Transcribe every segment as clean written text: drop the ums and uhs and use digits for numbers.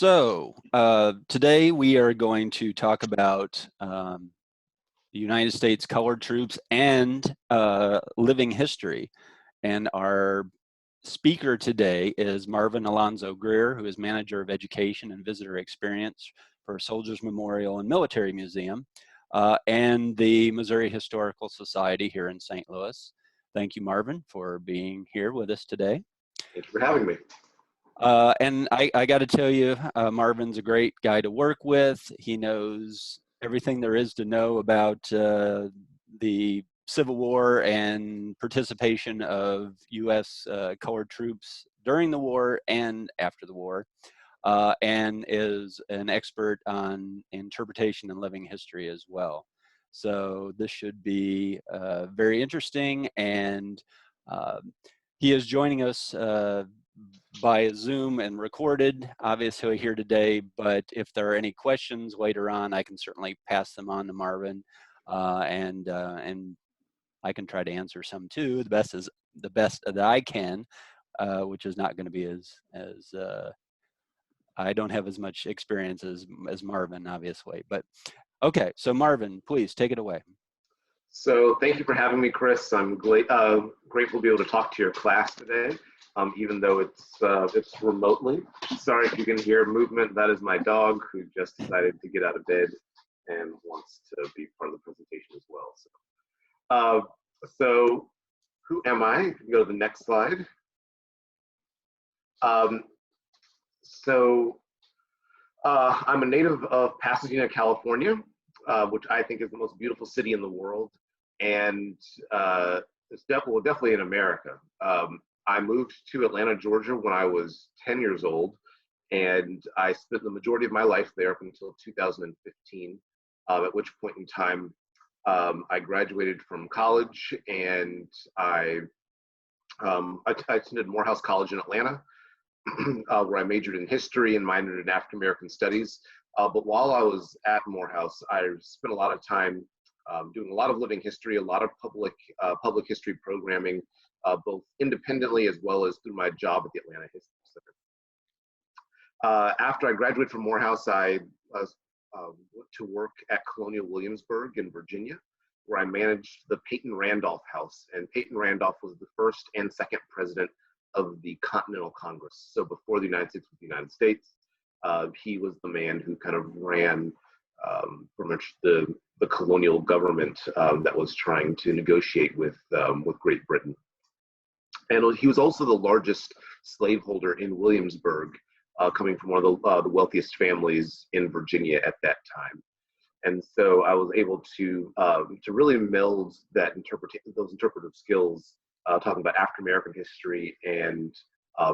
Today we are going to talk about the United States colored troops and living history. And our speaker today is Marvin-Alonzo Greer, who is Manager of Education and Visitor Experience for Soldiers Memorial and Military Museum and the Missouri Historical Society here in St. Louis. Thank you, Marvin, for being here with us today. Thank you for having me. And I got to tell you, Marvin's a great guy to work with. He knows everything there is to know about the Civil War and participation of U.S. Colored troops during the war and after the war, and is an expert on interpretation and living history as well. So this should be very interesting, and he is joining us by Zoom and recorded, obviously here today, but if there are any questions later on, I can certainly pass them on to Marvin, and I can try to answer some too, the best that I can, which is not going to be as I don't have as much experience as Marvin, obviously, but okay, so Marvin, please take it away. So thank you for having me, Chris. I'm grateful to be able to talk to your class today, even though it's remotely. Sorry if you can hear movement. That is my dog who just decided to get out of bed and wants to be part of the presentation as well. So who am I? You can go to the next slide. I'm a native of Pasadena, California, which I think is the most beautiful city in the world, and it's definitely in America. I moved to Atlanta, Georgia when I was 10 years old, and I spent the majority of my life there up until 2015, at which point in time I graduated from college, and I attended Morehouse College in Atlanta, where I majored in history and minored in African American studies. But while I was at Morehouse, I spent a lot of time doing a lot of living history, a lot of public history programming, both independently as well as through my job at the Atlanta History Center. After I graduated from Morehouse, I went to work at Colonial Williamsburg in Virginia, where I managed the Peyton Randolph House. And Peyton Randolph was the first and second president of the Continental Congress. So before the United States was the United States, he was the man who kind of ran pretty much the colonial government that was trying to negotiate with Great Britain. And he was also the largest slaveholder in Williamsburg, coming from one of the wealthiest families in Virginia at that time. And so I was able to really meld those interpretive skills, talking about African American history and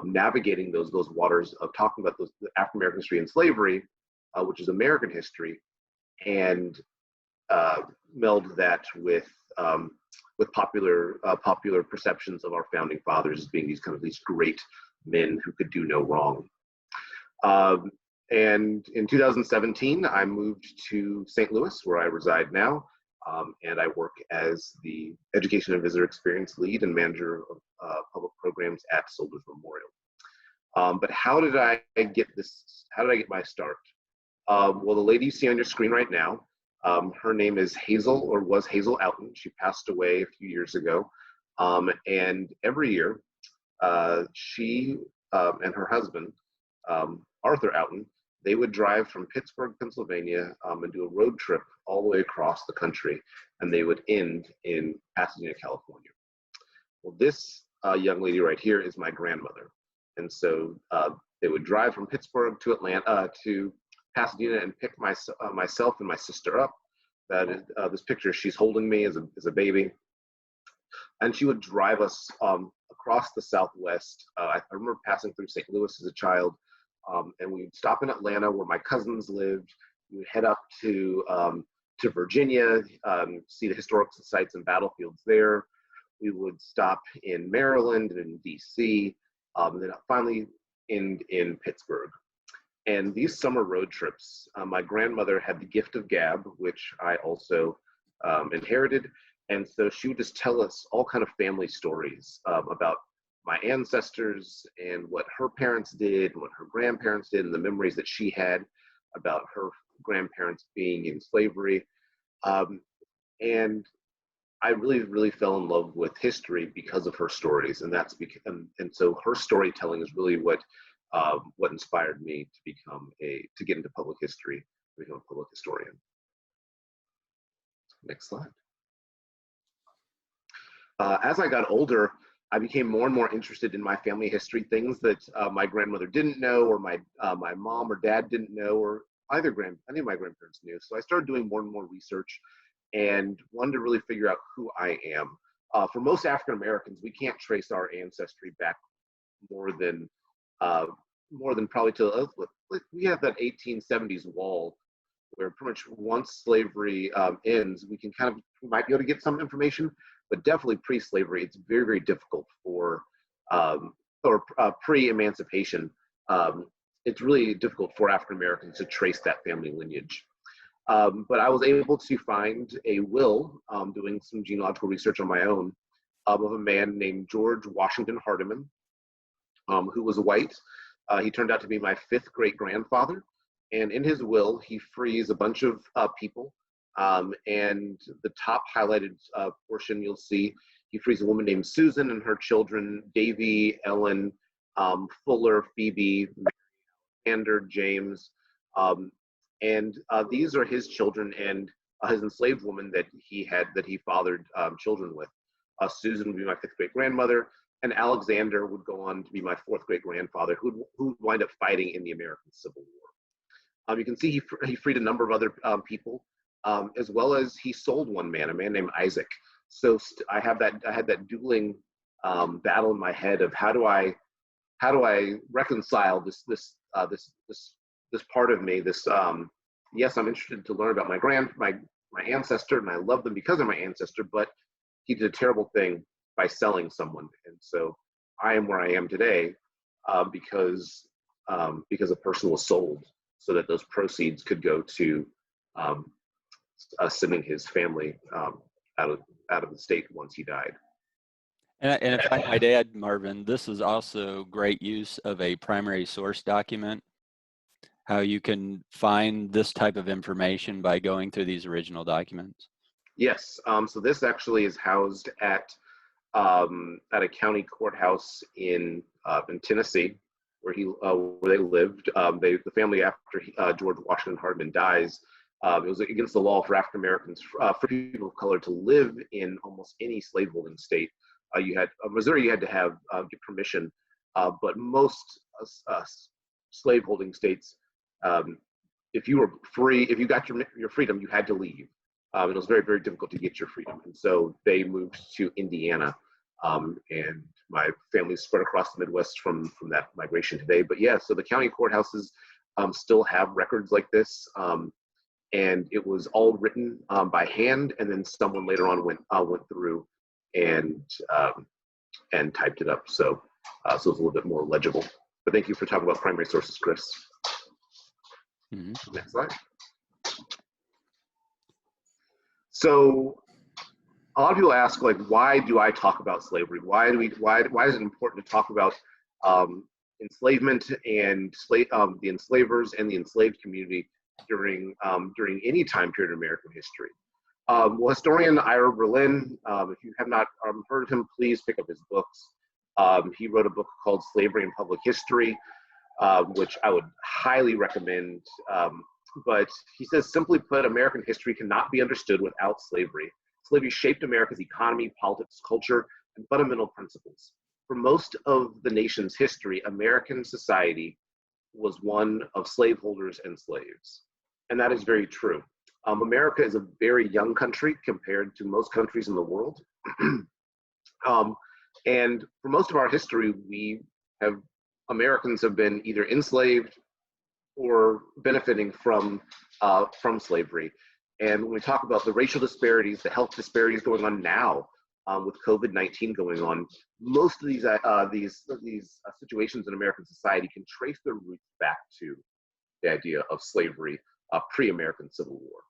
navigating those waters of talking about the African American history and slavery, which is American history, and meld that with popular perceptions of our founding fathers as being these great men who could do no wrong. And in 2017, I moved to St. Louis, where I reside now, and I work as the Education and Visitor Experience Lead and Manager of Public Programs at Soldiers Memorial. But how did I get my start? Well, the lady you see on your screen right now, her name is Hazel, or was Hazel Outen. She passed away a few years ago. And every year, she and her husband, Arthur Outen, they would drive from Pittsburgh, Pennsylvania, and do a road trip all the way across the country, and they would end in Pasadena, California. Well, this young lady right here is my grandmother, and so they would drive from Pittsburgh to Atlanta to Pasadena and pick myself and my sister up. That is this picture. She's holding me as a baby, and she would drive us across the Southwest. I remember passing through St. Louis as a child. And we'd stop in Atlanta where my cousins lived. We would head up to Virginia, see the historical sites and battlefields there. We would stop in Maryland and in DC, and then finally end in Pittsburgh. And these summer road trips, my grandmother had the gift of gab, which I also inherited. And so she would just tell us all kind of family stories about my ancestors and what her parents did and what her grandparents did and the memories that she had about her grandparents being in slavery. And I really, really fell in love with history because of her stories, and that's because, and so her storytelling is really what inspired me to get into public history, to become a public historian. Next slide. As I got older, I became more and more interested in my family history, things that my grandmother didn't know, or my mom or dad didn't know, or any of my grandparents knew. So I started doing more and more research and wanted to really figure out who I am. For most African Americans, we can't trace our ancestry back more than probably to we have that 1870s wall where pretty much once slavery ends, we might be able to get some information, but definitely pre-slavery, it's very, very difficult for pre-emancipation. It's really difficult for African Americans to trace that family lineage. But I was able to find a will, doing some genealogical research on my own, of a man named George Washington Hardiman, who was white. He turned out to be my 5th great-grandfather. And in his will, he frees a bunch of people. And the top highlighted portion you'll see, he frees a woman named Susan and her children, Davy, Ellen, Fuller, Phoebe, Alexander, James. And these are his children and his enslaved woman that he fathered children with. Susan would be my 5th great-grandmother, and Alexander would go on to be my 4th great-grandfather, who would wind up fighting in the American Civil War. You can see he freed a number of other people, as well as he sold one man, a man named Isaac. So I had that dueling battle in my head of how do I reconcile this part of me, yes, I'm interested to learn about my ancestor, and I love them because of my ancestor, but he did a terrible thing by selling someone. And so I am where I am today because a person was sold so that those proceeds could go to sending his family out of the state once he died. And if I might add, Marvin, this is also great use of a primary source document, how you can find this type of information by going through these original documents. Yes, so this actually is housed at a county courthouse in Tennessee, where they lived. The family, after George Washington Hardiman dies, it was against the law for African Americans, for people of color, to live in almost any slaveholding state. You had Missouri, you had to have get permission, but most slaveholding states, if you were free, if you got your freedom, you had to leave. It was very, very difficult to get your freedom, and so they moved to Indiana. And my family spread across the Midwest from that migration today. But yeah, so the county courthouses still have records like this, and it was all written by hand, and then someone later on went through and typed it up, so it's a little bit more legible. But thank you for talking about primary sources, Chris. Mm-hmm. Next slide. So a lot of people ask, like, why do I talk about slavery? Why is it important to talk about enslavement and the enslavers and the enslaved community during any time period in American history? Well, historian Ira Berlin, if you have not heard of him, please pick up his books. He wrote a book called Slavery and Public History, which I would highly recommend. But he says, simply put, American history cannot be understood without slavery. Slavery shaped America's economy, politics, culture, and fundamental principles. For most of the nation's history, American society was one of slaveholders and slaves. And that is very true. America is a very young country compared to most countries in the world. And for most of our history, Americans have been either enslaved or benefiting from slavery. And when we talk about the racial disparities, the health disparities going on now, with COVID-19 going on, most of these situations in American society can trace their roots back to the idea of slavery pre-American Civil War.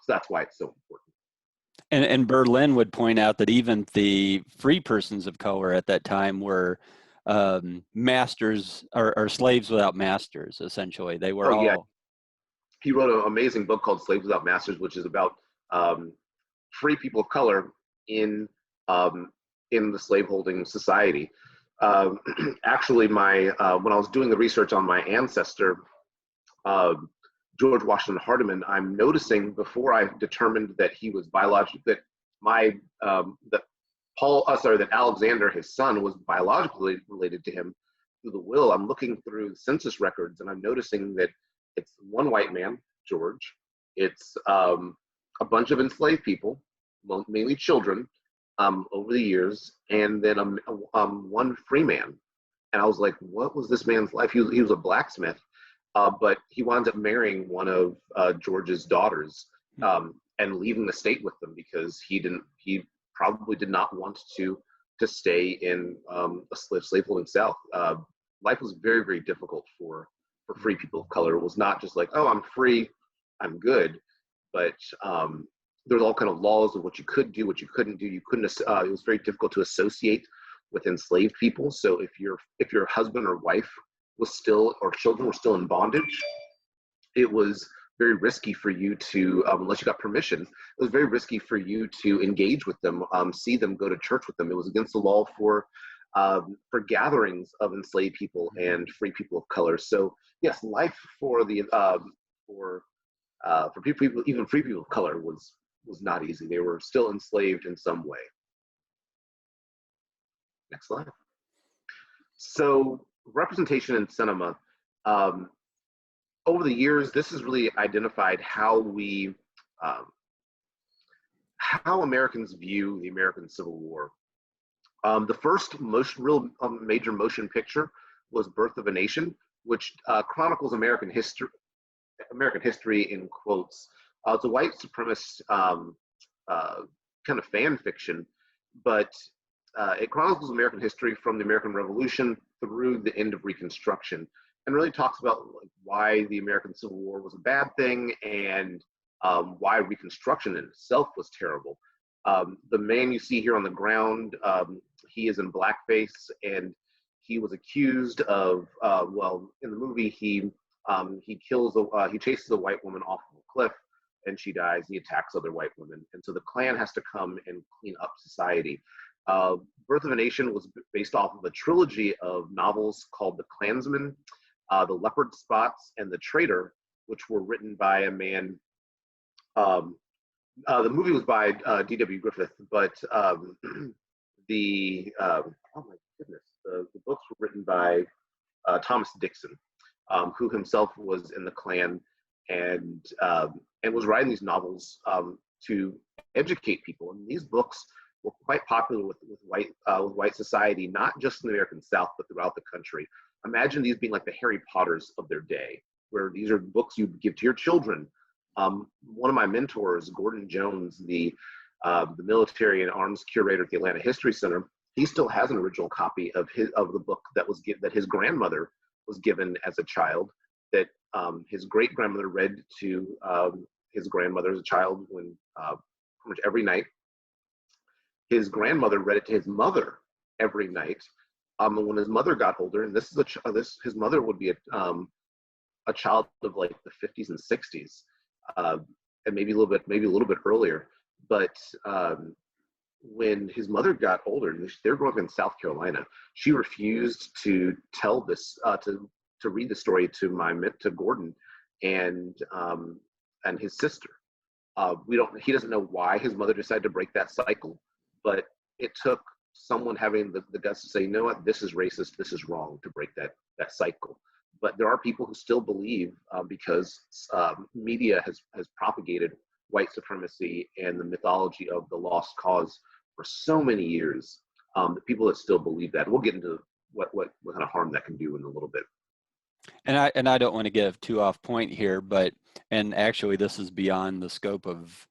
So that's why it's so important. And Berlin would point out that even the free persons of color at that time were masters or slaves without masters, essentially. They were Oh yeah, all. he wrote an amazing book called Slaves Without Masters, which is about um, free people of color in um, in the slaveholding society. Um, Actually, my when I was doing the research on my ancestor, uh, George Washington Hardeman, I'm noticing before I determined that he was biologically that my that that Alexander, his son, was biologically related to him through the will. I'm looking through census records and I'm noticing that it's one white man, George. It's a bunch of enslaved people, mainly children, over the years, and then one free man. And I was like, what was this man's life? He was a blacksmith, but he winds up marrying one of George's daughters and leaving the state with them because he probably did not want to stay in a slaveholding South. Life was very, very difficult for free people of color. It was not just like, oh, I'm free, I'm good, but there's all kind of laws of what you could do, what you couldn't do. You couldn't. It was very difficult to associate with enslaved people. So if your husband or wife was still or children were still in bondage, it was very risky for you to, unless you got permission, it was very risky for you to engage with them, see them, go to church with them. It was against the law for gatherings of enslaved people and free people of color. So yes, life for the for people, even free people of color, was not easy. They were still enslaved in some way. Next slide. So representation in cinema. Um, Over the years, this has really identified um, how Americans view the American Civil War. The first real major motion picture was Birth of a Nation, which chronicles American history in quotes. It's a white supremacist kind of fan fiction, but it chronicles American history from the American Revolution through the end of Reconstruction, and really talks about like, why the American Civil War was a bad thing and why Reconstruction in itself was terrible. The man you see here on the ground, he is in blackface, and he was accused of, well, in the movie, he chases a white woman off of a cliff, and she dies. And he attacks other white women, and so the Klan has to come and clean up society. Birth of a Nation was based off of a trilogy of novels called The Klansman, The Leopard Spots, and The Traitor, which were written by a man. The movie was by D.W. Griffith, but oh my goodness, the books were written by Thomas Dixon, who himself was in the Klan and was writing these novels to educate people. And these books were quite popular with white society, not just in the American South, but throughout the country. Imagine these being like the Harry Potters of their day, where these are books you give to your children. One of my mentors, Gordon Jones, the military and arms curator at the Atlanta History Center, he still has an original copy of the book that his grandmother was given as a child, that his great grandmother read to his grandmother as a child when pretty much every night. His grandmother read it to his mother every night. When his mother got older, and his mother would be a child of like the 50s and 60s, and maybe a little bit earlier. But when his mother got older, they're growing up in South Carolina, she refused to tell this to read the story to Gordon and his sister. He doesn't know why his mother decided to break that cycle, but it took someone having the guts to say, you know what, this is racist, this is wrong, to break that cycle. But there are people who still believe, because media has propagated white supremacy and the mythology of the lost cause for so many years, the people that still believe that. We'll get into what kind of harm that can do in a little bit. And I don't want to give too off point here, but and actually this is beyond the scope of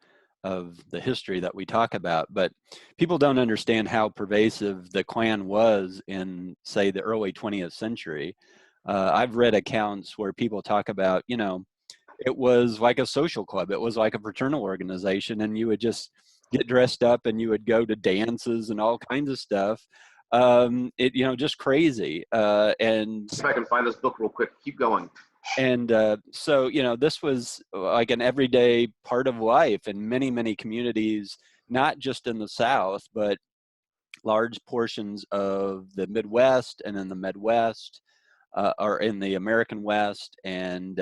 the history that we talk about, but people don't understand how pervasive the Klan was in, say, the early 20th century. I've read accounts where people talk about, it was like a social club. It was like a fraternal organization, and you would just get dressed up and you would go to dances and all kinds of stuff. Just crazy. And If I can find this book real quick, keep going. so, this was like an everyday part of life in many, many communities, not just in the South, but large portions of the Midwest and in the Midwest, or in the American West. And,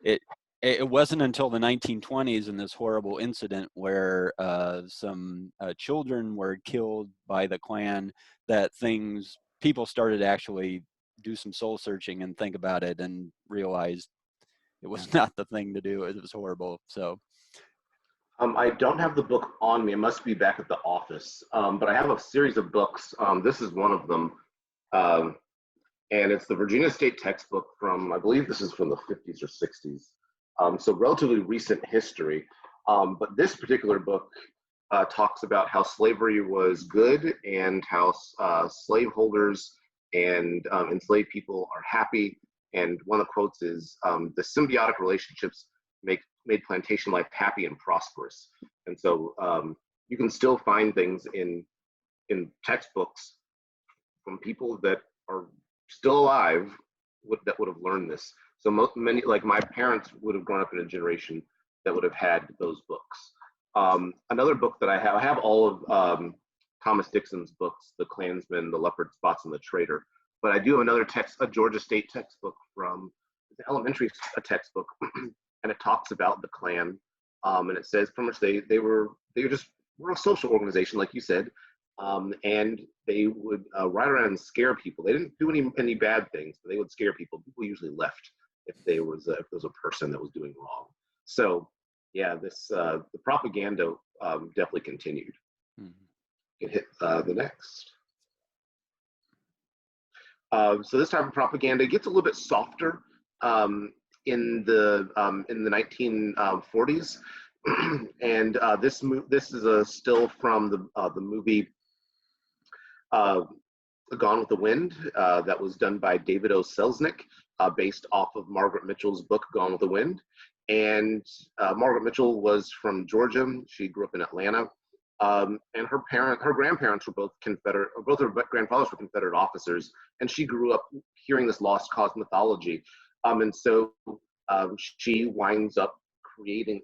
it it wasn't until the 1920s and this horrible incident where some children were killed by the Klan that people started to actually do some soul searching and think about it and realized it was not the thing to do. It was horrible. So I don't have the book on me. It must be back at the office. But I have a series of books. This is one of them. Um, and it's the Virginia State textbook from, I believe this is from the 50s or 60s. So relatively recent history. But this particular book talks about how slavery was good and how slaveholders and enslaved people are happy. And one of the quotes is, the symbiotic relationships made plantation life happy and prosperous. And so you can still find things in textbooks from people that are still alive that would have learned this. So many, like my parents, would have grown up in a generation that would have had those books. Another book that I have all of Thomas Dixon's books, The Klansman, The Leopard Spots, and The Traitor. But I do have another a Georgia State textbook from the elementary textbook, and it talks about the Klan, and it says pretty much they were a social organization, like you said, and they would ride around and scare people. They didn't do any bad things, but they would scare people. People usually left if there was a person that was doing wrong. So yeah, the propaganda definitely continued. mhm. You can hit the next. So this type of propaganda gets a little bit softer in the 1940s, and this is a still from the movie Gone with the Wind, that was done by David O. Selznick, based off of Margaret Mitchell's book Gone with the Wind. And Margaret Mitchell was from Georgia. She grew up in Atlanta. And her grandparents were both Confederate, or both her grandfathers were Confederate officers, and she grew up hearing this lost cause mythology. And so she winds up creating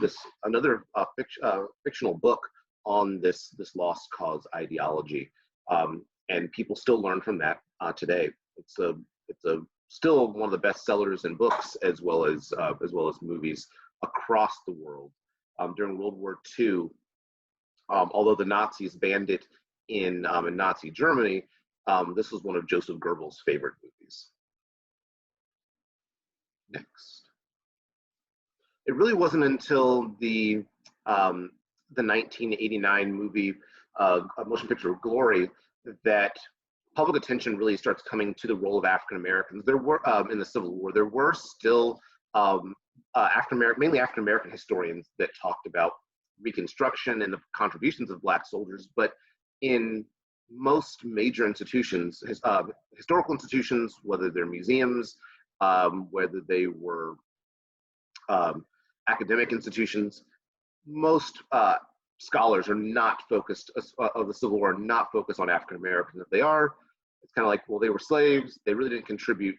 this another fictional book on this lost cause ideology. And people still learn from that today. It's still one of the best sellers in books as well as movies across the world. During World War II, although the Nazis banned it in Nazi Germany, this was one of Joseph Goebbels' favorite movies. Next. It really wasn't until the 1989 movie, motion picture Glory, that public attention really starts coming to the role of African Americans. There were in the Civil War, there were still mainly African American historians that talked about Reconstruction and the contributions of Black soldiers, but in most major institutions, historical institutions, whether they're museums, whether they were academic institutions, most scholars are not focused of the Civil War, are not focused on African Americans. If they are, it's kind of like, well, they were slaves, they really didn't contribute,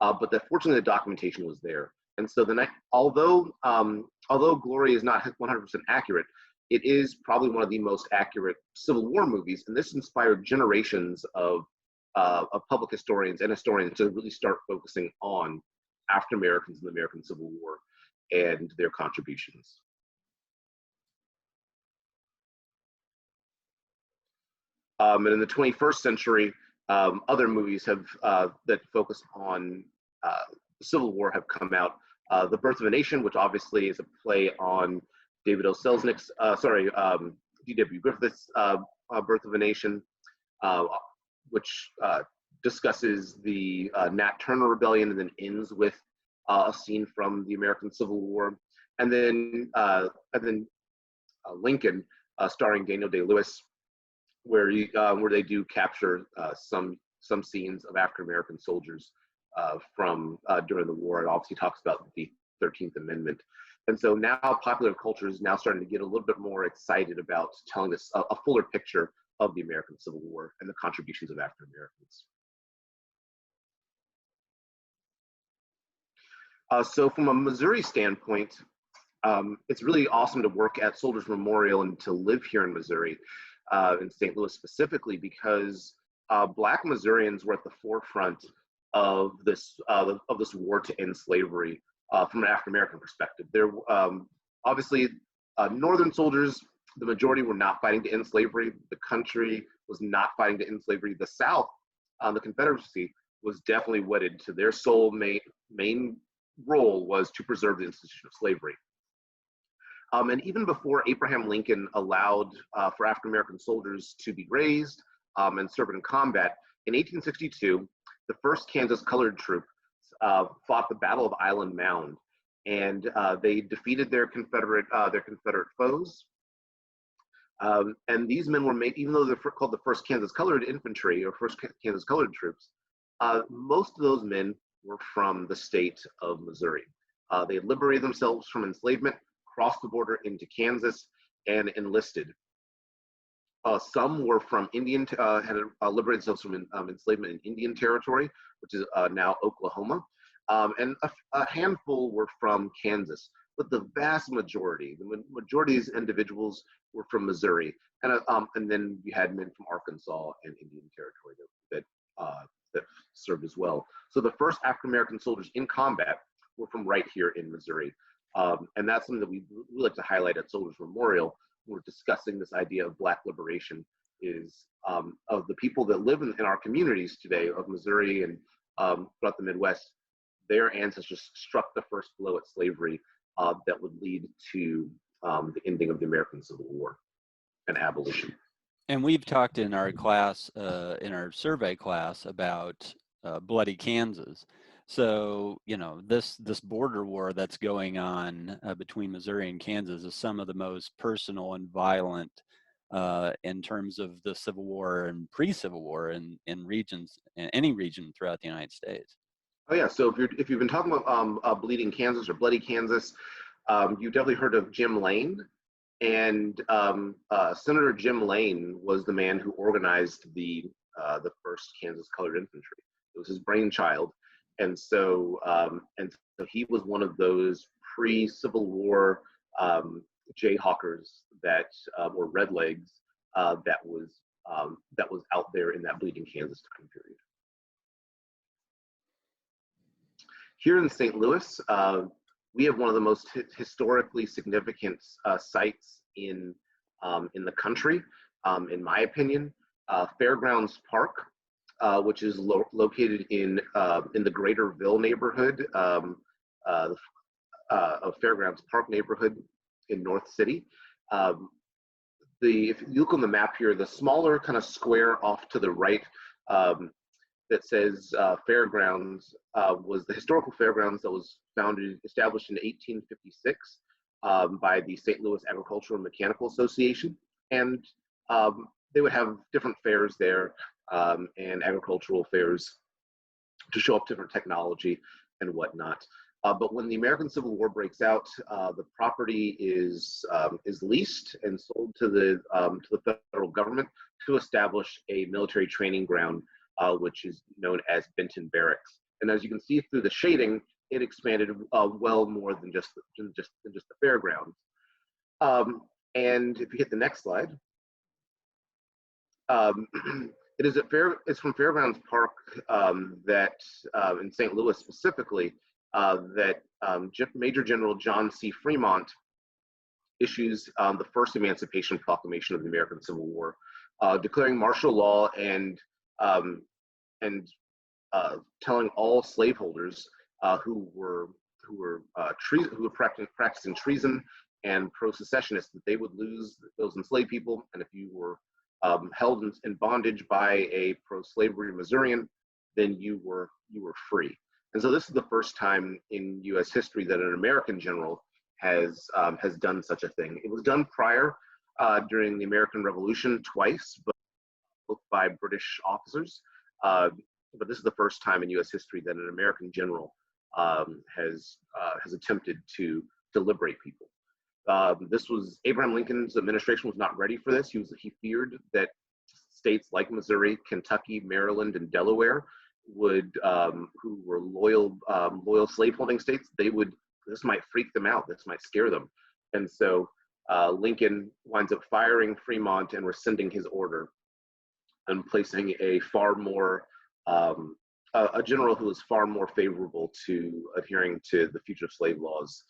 but fortunately the documentation was there. And so although Glory is not 100% accurate, it is probably one of the most accurate Civil War movies, and this inspired generations of public historians and historians to really start focusing on African Americans in the American Civil War and their contributions. And in the 21st century, other movies that focus on the Civil War have come out. The Birth of a Nation, which obviously is a play on David O. Selznick's, D.W. Griffith's Birth of a Nation, which discusses the Nat Turner Rebellion and then ends with a scene from the American Civil War, and then Lincoln, starring Daniel Day-Lewis, where they do capture some scenes of African American soldiers from during the war. It obviously talks about the 13th Amendment. And so now popular culture is now starting to get a little bit more excited about telling us a fuller picture of the American Civil War and the contributions of African Americans. So from a Missouri standpoint, it's really awesome to work at Soldiers Memorial and to live here in Missouri, in St. Louis specifically, because Black Missourians were at the forefront of this war to end slavery from an African American perspective. There, obviously, Northern soldiers, the majority were not fighting to end slavery. The country was not fighting to end slavery. The South, the Confederacy, was definitely wedded to their sole main role was to preserve the institution of slavery. And even before Abraham Lincoln allowed for African American soldiers to be raised and serve in combat, in 1862, the 1st Kansas Colored Troop fought the Battle of Island Mound, and they defeated their Confederate foes. And these men were made, even though they're called the 1st Kansas Colored Infantry or 1st Kansas Colored Troops, most of those men were from the state of Missouri. They had liberated themselves from enslavement, crossed the border into Kansas, and enlisted. Some were from had liberated themselves from enslavement in Indian Territory, which is now Oklahoma, and a handful were from Kansas. But the vast majority, the majority of these individuals were from Missouri, and then you had men from Arkansas and Indian Territory that served as well. So the first African American soldiers in combat were from right here in Missouri. And that's something that we like to highlight at Soldiers Memorial when we're discussing this idea of Black liberation, is of the people that live in our communities today of Missouri and throughout the Midwest. Their ancestors struck the first blow at slavery that would lead to the ending of the American Civil War and abolition. And we've talked in our class, in our survey class, about Bloody Kansas. So, you know, this border war that's going on between Missouri and Kansas is some of the most personal and violent in terms of the Civil War and pre-Civil War in regions, in any region throughout the United States. Oh yeah, so if you've been talking about Bleeding Kansas or Bloody Kansas, you've definitely heard of Jim Lane. And Senator Jim Lane was the man who organized the 1st Kansas Colored Infantry. It was his brainchild, and so he was one of those pre-Civil War Jayhawkers that or Redlegs that was out there in that Bleeding Kansas time period. Here in St. Louis, we have one of the most historically significant sites in the country, in my opinion. Fairgrounds Park, which is located in the Greaterville neighborhood of Fairgrounds Park neighborhood in North City. If you look on the map here, the smaller kind of square off to the right that says Fairgrounds was the historical fairgrounds that was established in 1856 by the St. Louis Agricultural and Mechanical Association. And they would have different fairs there and agricultural fairs to show off different technology and whatnot. But when the American Civil War breaks out, the property is leased and sold to the federal government to establish a military training ground, which is known as Benton Barracks. And as you can see through the shading, it expanded well more than just the fairgrounds. And if you hit the next slide, it's from Fairgrounds Park that in St. Louis specifically that Major General John C. Fremont issues the first Emancipation Proclamation of the American Civil War, declaring martial law and telling all slaveholders who were practicing treason and pro-secessionists that they would lose those enslaved people, and if you were held in bondage by a pro-slavery Missourian, then you were free. And so this is the first time in U.S. history that an American general has done such a thing. It was done prior during the American Revolution twice, but by British officers. But this is the first time in U.S. history that an American general has attempted to to liberate people. Abraham Lincoln's administration was not ready for this. He feared that states like Missouri, Kentucky, Maryland, and Delaware who were loyal slaveholding states, this might freak them out. This might scare them. And so Lincoln winds up firing Fremont and rescinding his order and placing a general who was far more favorable to adhering to the fugitive slave laws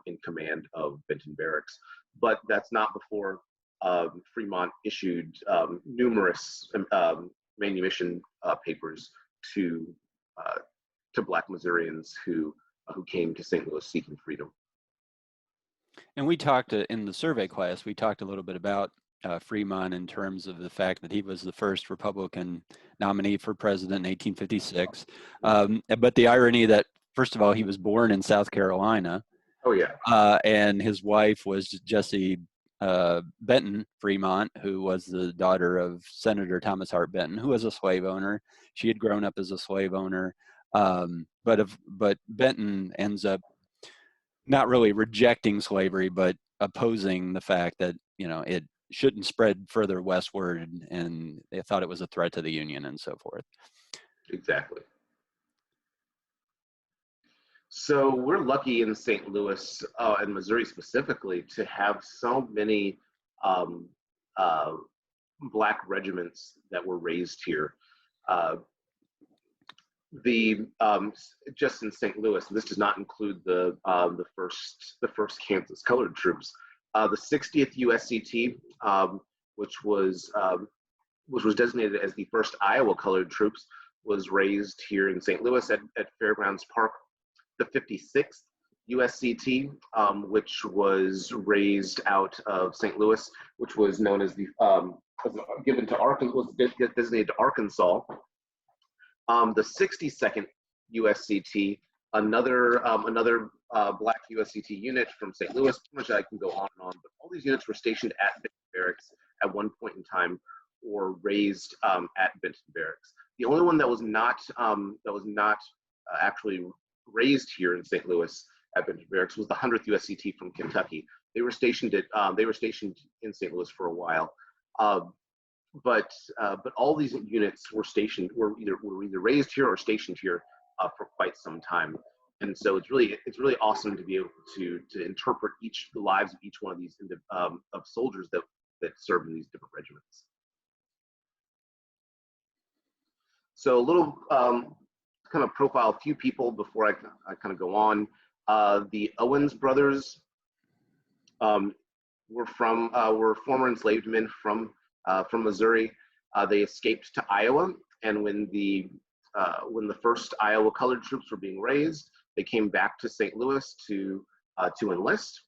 in command of Benton Barracks. But that's not before Fremont issued numerous manumission papers to Black Missourians who came to St. Louis seeking freedom. And we talked in the survey class, we talked a little bit about Fremont in terms of the fact that he was the first Republican nominee for president in 1856. But the irony that, first of all, he was born in South Carolina. Oh, yeah. And his wife was Jessie Benton Fremont, who was the daughter of Senator Thomas Hart Benton, who was a slave owner. She had grown up as a slave owner. But Benton ends up not really rejecting slavery, but opposing the fact that, it shouldn't spread further westward, and they thought it was a threat to the Union and so forth. Exactly. So we're lucky in St. Louis and Missouri specifically to have so many Black regiments that were raised here. Just in St. Louis, this does not include the first Kansas Colored Troops. The 60th USCT, which was designated as the first Iowa Colored Troops, was raised here in St. Louis at Fairgrounds Park. The 56th USCT, which was raised out of St. Louis, which was known as given to Arkansas, was designated to Arkansas. The 62nd USCT, another Black USCT unit from St. Louis, which I can go on and on, but all these units were stationed at Benton Barracks at one point in time, or raised at Benton Barracks. The only one that was not actually raised here in St. Louis at Benton Barracks was the 100th USCT from Kentucky. They were stationed in St. Louis for a while. But all these units were either raised here or stationed here for quite some time, and so it's really awesome to be able to interpret the lives of each one of these of soldiers that serve in these different regiments. So a little kind of profile a few people before I kind of go on. The Owens brothers were former enslaved men from Missouri. They escaped to Iowa, and when the first Iowa Colored Troops were being raised, they came back to St. Louis to enlist,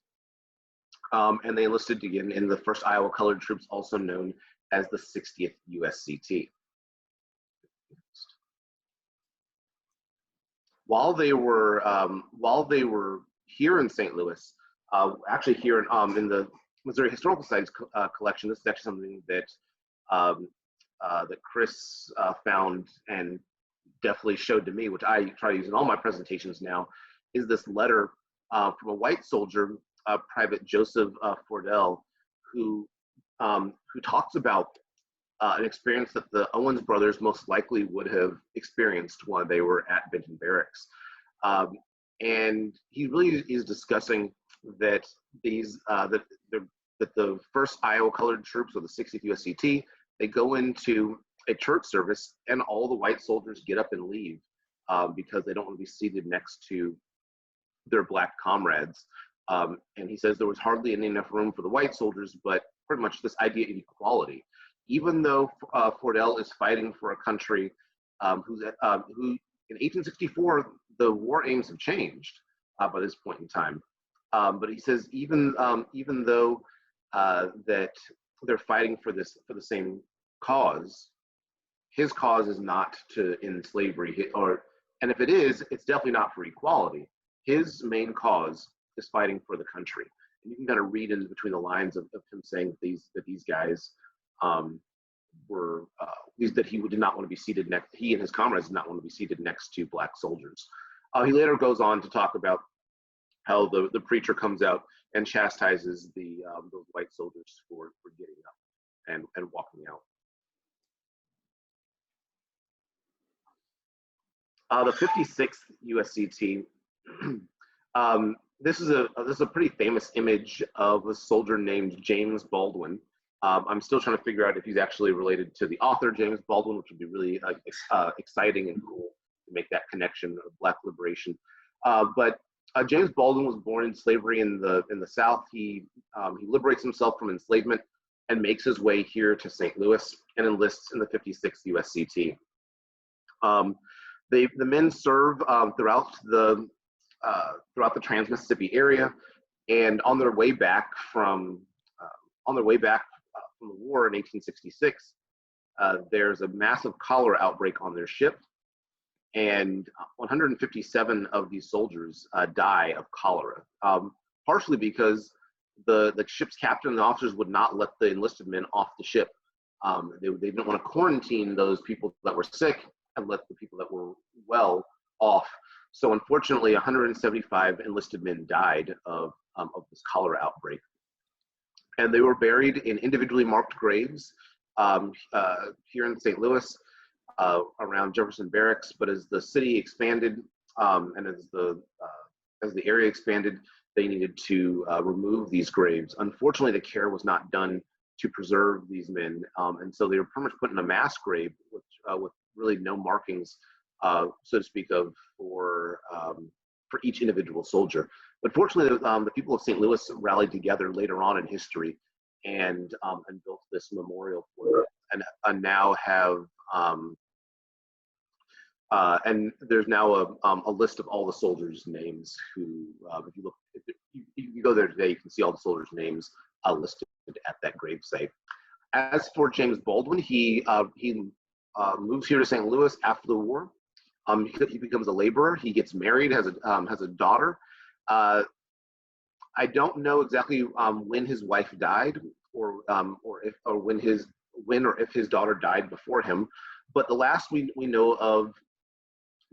and they enlisted again in the first Iowa Colored Troops, also known as the 60th USCT. While they were here in St. Louis, actually here in the Missouri Historical Society's collection, this is actually something that Chris found and definitely showed to me, which I try to use in all my presentations now, is this letter from a white soldier, Private Joseph Fordell, who talks about an experience that the Owens brothers most likely would have experienced while they were at Benton Barracks. And he really is discussing that that the first Iowa Colored Troops, or the 60th USCT, they go into a church service and all the white soldiers get up and leave because they don't want to be seated next to their Black comrades. And he says there was hardly enough room for the white soldiers, but pretty much this idea of equality. Even though Fordell is fighting for a country who in 1864, the war aims have changed by this point in time. But he says even though that they're fighting for the same cause, his cause is not to end slavery, and if it is, it's definitely not for equality. His main cause is fighting for the country. And you can kind of read in between the lines of him saying that these guys that he did not want to be seated next. He and his comrades did not want to be seated next to Black soldiers. He later goes on to talk about how the preacher comes out and chastises those white soldiers for getting up and walking out. The 56th USCT. This is a pretty famous image of a soldier named James Baldwin. I'm still trying to figure out if he's actually related to the author James Baldwin, which would be really exciting and cool to make that connection of Black liberation. But James Baldwin was born in slavery in the South. He liberates himself from enslavement and makes his way here to St. Louis and enlists in the 56th USCT. The men serve throughout the Trans-Mississippi area, and on their way back from the war in 1866, there's a massive cholera outbreak on their ship, and 157 of these soldiers die of cholera, partially because the ship's captain and the officers would not let the enlisted men off the ship. They didn't want to quarantine those people that were sick and let the people that were well off. So unfortunately, 175 enlisted men died of this cholera outbreak. And they were buried in individually marked graves here in St. Louis, around Jefferson Barracks. But as the city expanded and as the area expanded, they needed to remove these graves. Unfortunately, the care was not done to preserve these men, and so they were pretty much put in a mass grave with really no markings, so to speak, of for each individual soldier. But fortunately, the people of St. Louis rallied together later on in history and built this memorial for them, and now have and there's now a list of all the soldiers' names who, if you go there today, you can see all the soldiers' names listed at that gravesite. As for James Baldwin, he moves here to St. Louis after the war. He becomes a laborer. He gets married, has a daughter. I don't know exactly when his wife died, or if his daughter died before him. But the last we know of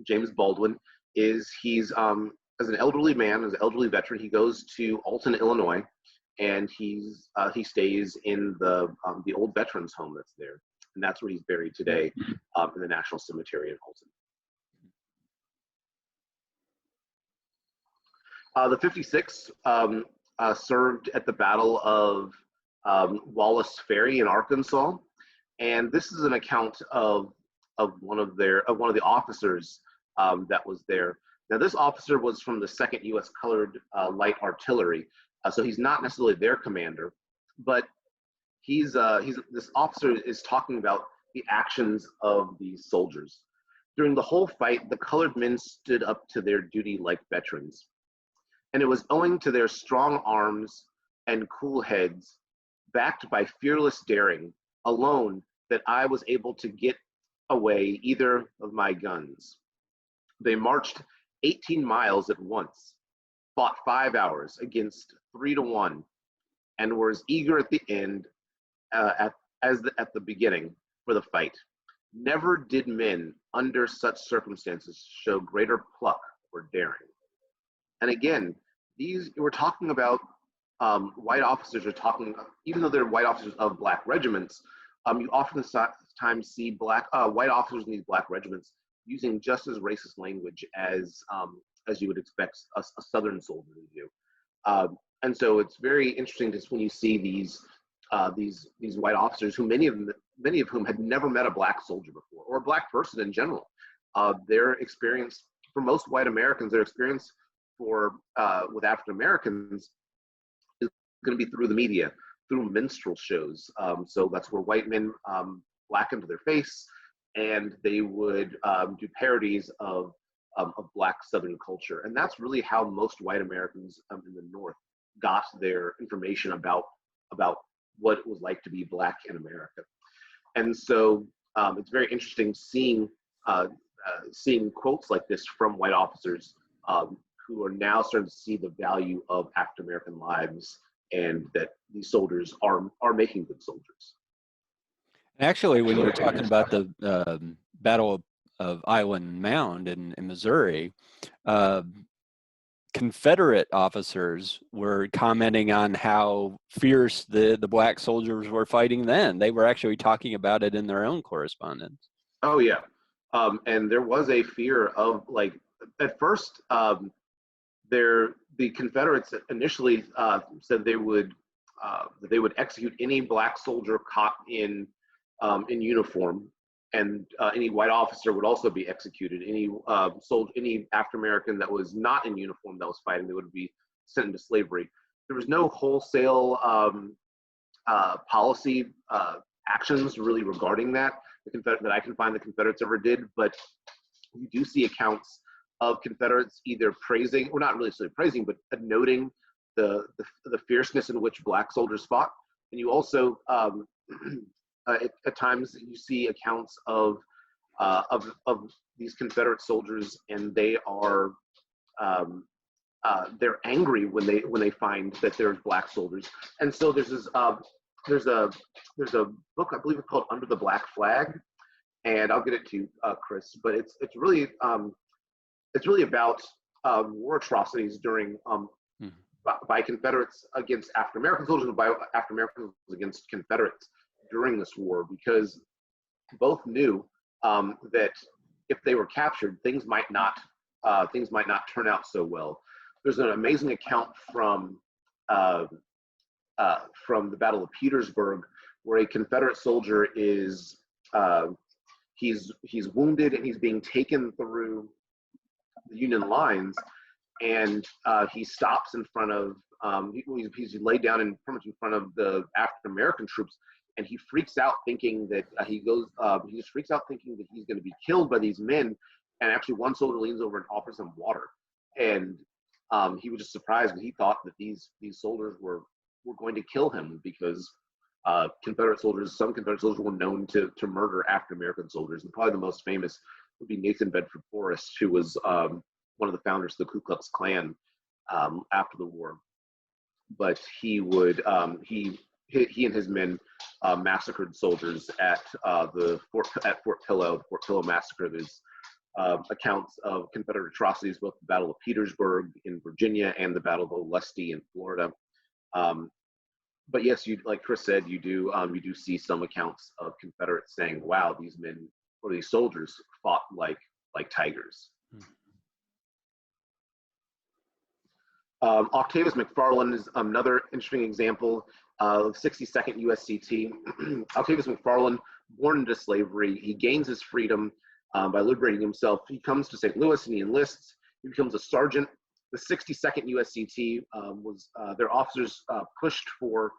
James Baldwin is he's as an elderly man, as an elderly veteran, he goes to Alton, Illinois, and he stays in the old veterans home that's there, and that's where he's buried today, in the National Cemetery in Alton. The 56 served at the Battle of Wallace Ferry in Arkansas, and this is an account of one of the officers that was there. Now, this officer was from the 2nd U.S. Colored Light Artillery, so he's not necessarily their commander, but this officer is talking about the actions of these soldiers. During the whole fight, the colored men stood up to their duty like veterans. And it was owing to their strong arms and cool heads, backed by fearless daring, alone, that I was able to get away either of my guns. They marched 18 miles at once, fought 5 hours against 3 to 1, and were as eager at the end as at the beginning for the fight. Never did men under such circumstances show greater pluck or daring. And again, we're talking about white officers even though they're white officers of black regiments, you oftentimes see white officers in these black regiments using just as racist language as you would expect a Southern soldier to do. And so it's very interesting just when you see these white officers, who many of whom had never met a black soldier before, or a black person in general. Their experience, for most white Americans, their experience with African Americans is going to be through the media, through minstrel shows. So that's where white men blackened their face, and they would do parodies of black Southern culture. And that's really how most white Americans in the North got their information about what it was like to be black in America. And so it's very interesting seeing quotes like this from white officers who are now starting to see the value of African American lives, and that these soldiers are making good soldiers. Actually, when you're talking about the Battle of Island Mound in Missouri, Confederate officers were commenting on how fierce the black soldiers were fighting then. They were actually talking about it in their own correspondence. Oh yeah, and there was a fear of like at first the Confederates initially said they would execute any black soldier caught in uniform, and any white officer would also be executed. Any African American that was not in uniform that was fighting, they would be sent into slavery. There was no wholesale policy actions really regarding that. That I can find the Confederates ever did, but you do see accounts of Confederates either praising, or not really praising, but noting the fierceness in which black soldiers fought. And you also at times you see accounts of these Confederate soldiers, and they are they're angry when they find that there's black soldiers. And so there's this there's a book, I believe it's called Under the Black Flag, and I'll get it to you, Chris. But it's really about war atrocities during by Confederates against African American soldiers, and by African Americans against Confederates during this war, because both knew that if they were captured, things might not turn out so well. There's an amazing account from the Battle of Petersburg, where a Confederate soldier is he's wounded and he's being taken through the Union lines, and he stops in front of he's laid down in pretty much in front of the African American troops, and he freaks out thinking that he just freaks out thinking that he's going to be killed by these men. And actually one soldier leans over and offers him water, and he was just surprised, and he thought that these soldiers were going to kill him, because some Confederate soldiers were known to murder African American soldiers, and probably the most famous would be Nathan Bedford Forrest, who was one of the founders of the Ku Klux Klan after the war. But he and his men massacred soldiers at Fort Pillow. The Fort Pillow massacre. There's accounts of Confederate atrocities, both the Battle of Petersburg in Virginia and the Battle of Olustee in Florida. But yes, like Chris said, you do see some accounts of Confederates saying, "Wow, these men or these soldiers fought like tigers." Octavius McFarland is another interesting example of 62nd USCT. Octavius McFarland, born into slavery, he gains his freedom by liberating himself. He comes to St. Louis and he enlists. He becomes a sergeant. The 62nd USCT was their officers pushed for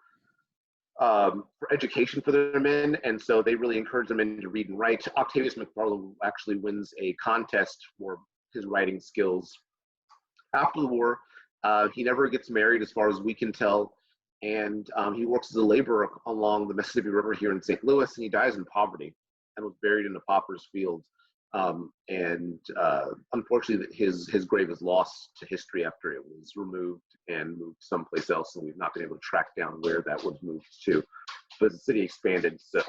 education for their men, and so they really encouraged their men to read and write. Octavius McFarland actually wins a contest for his writing skills. After the war, he never gets married, as far as we can tell, and he works as a laborer along the Mississippi River here in St. Louis, and he dies in poverty and was buried in a pauper's field. Unfortunately, his grave is lost to history after it was removed and moved someplace else, and we've not been able to track down where that was moved to. But as the city expanded, so,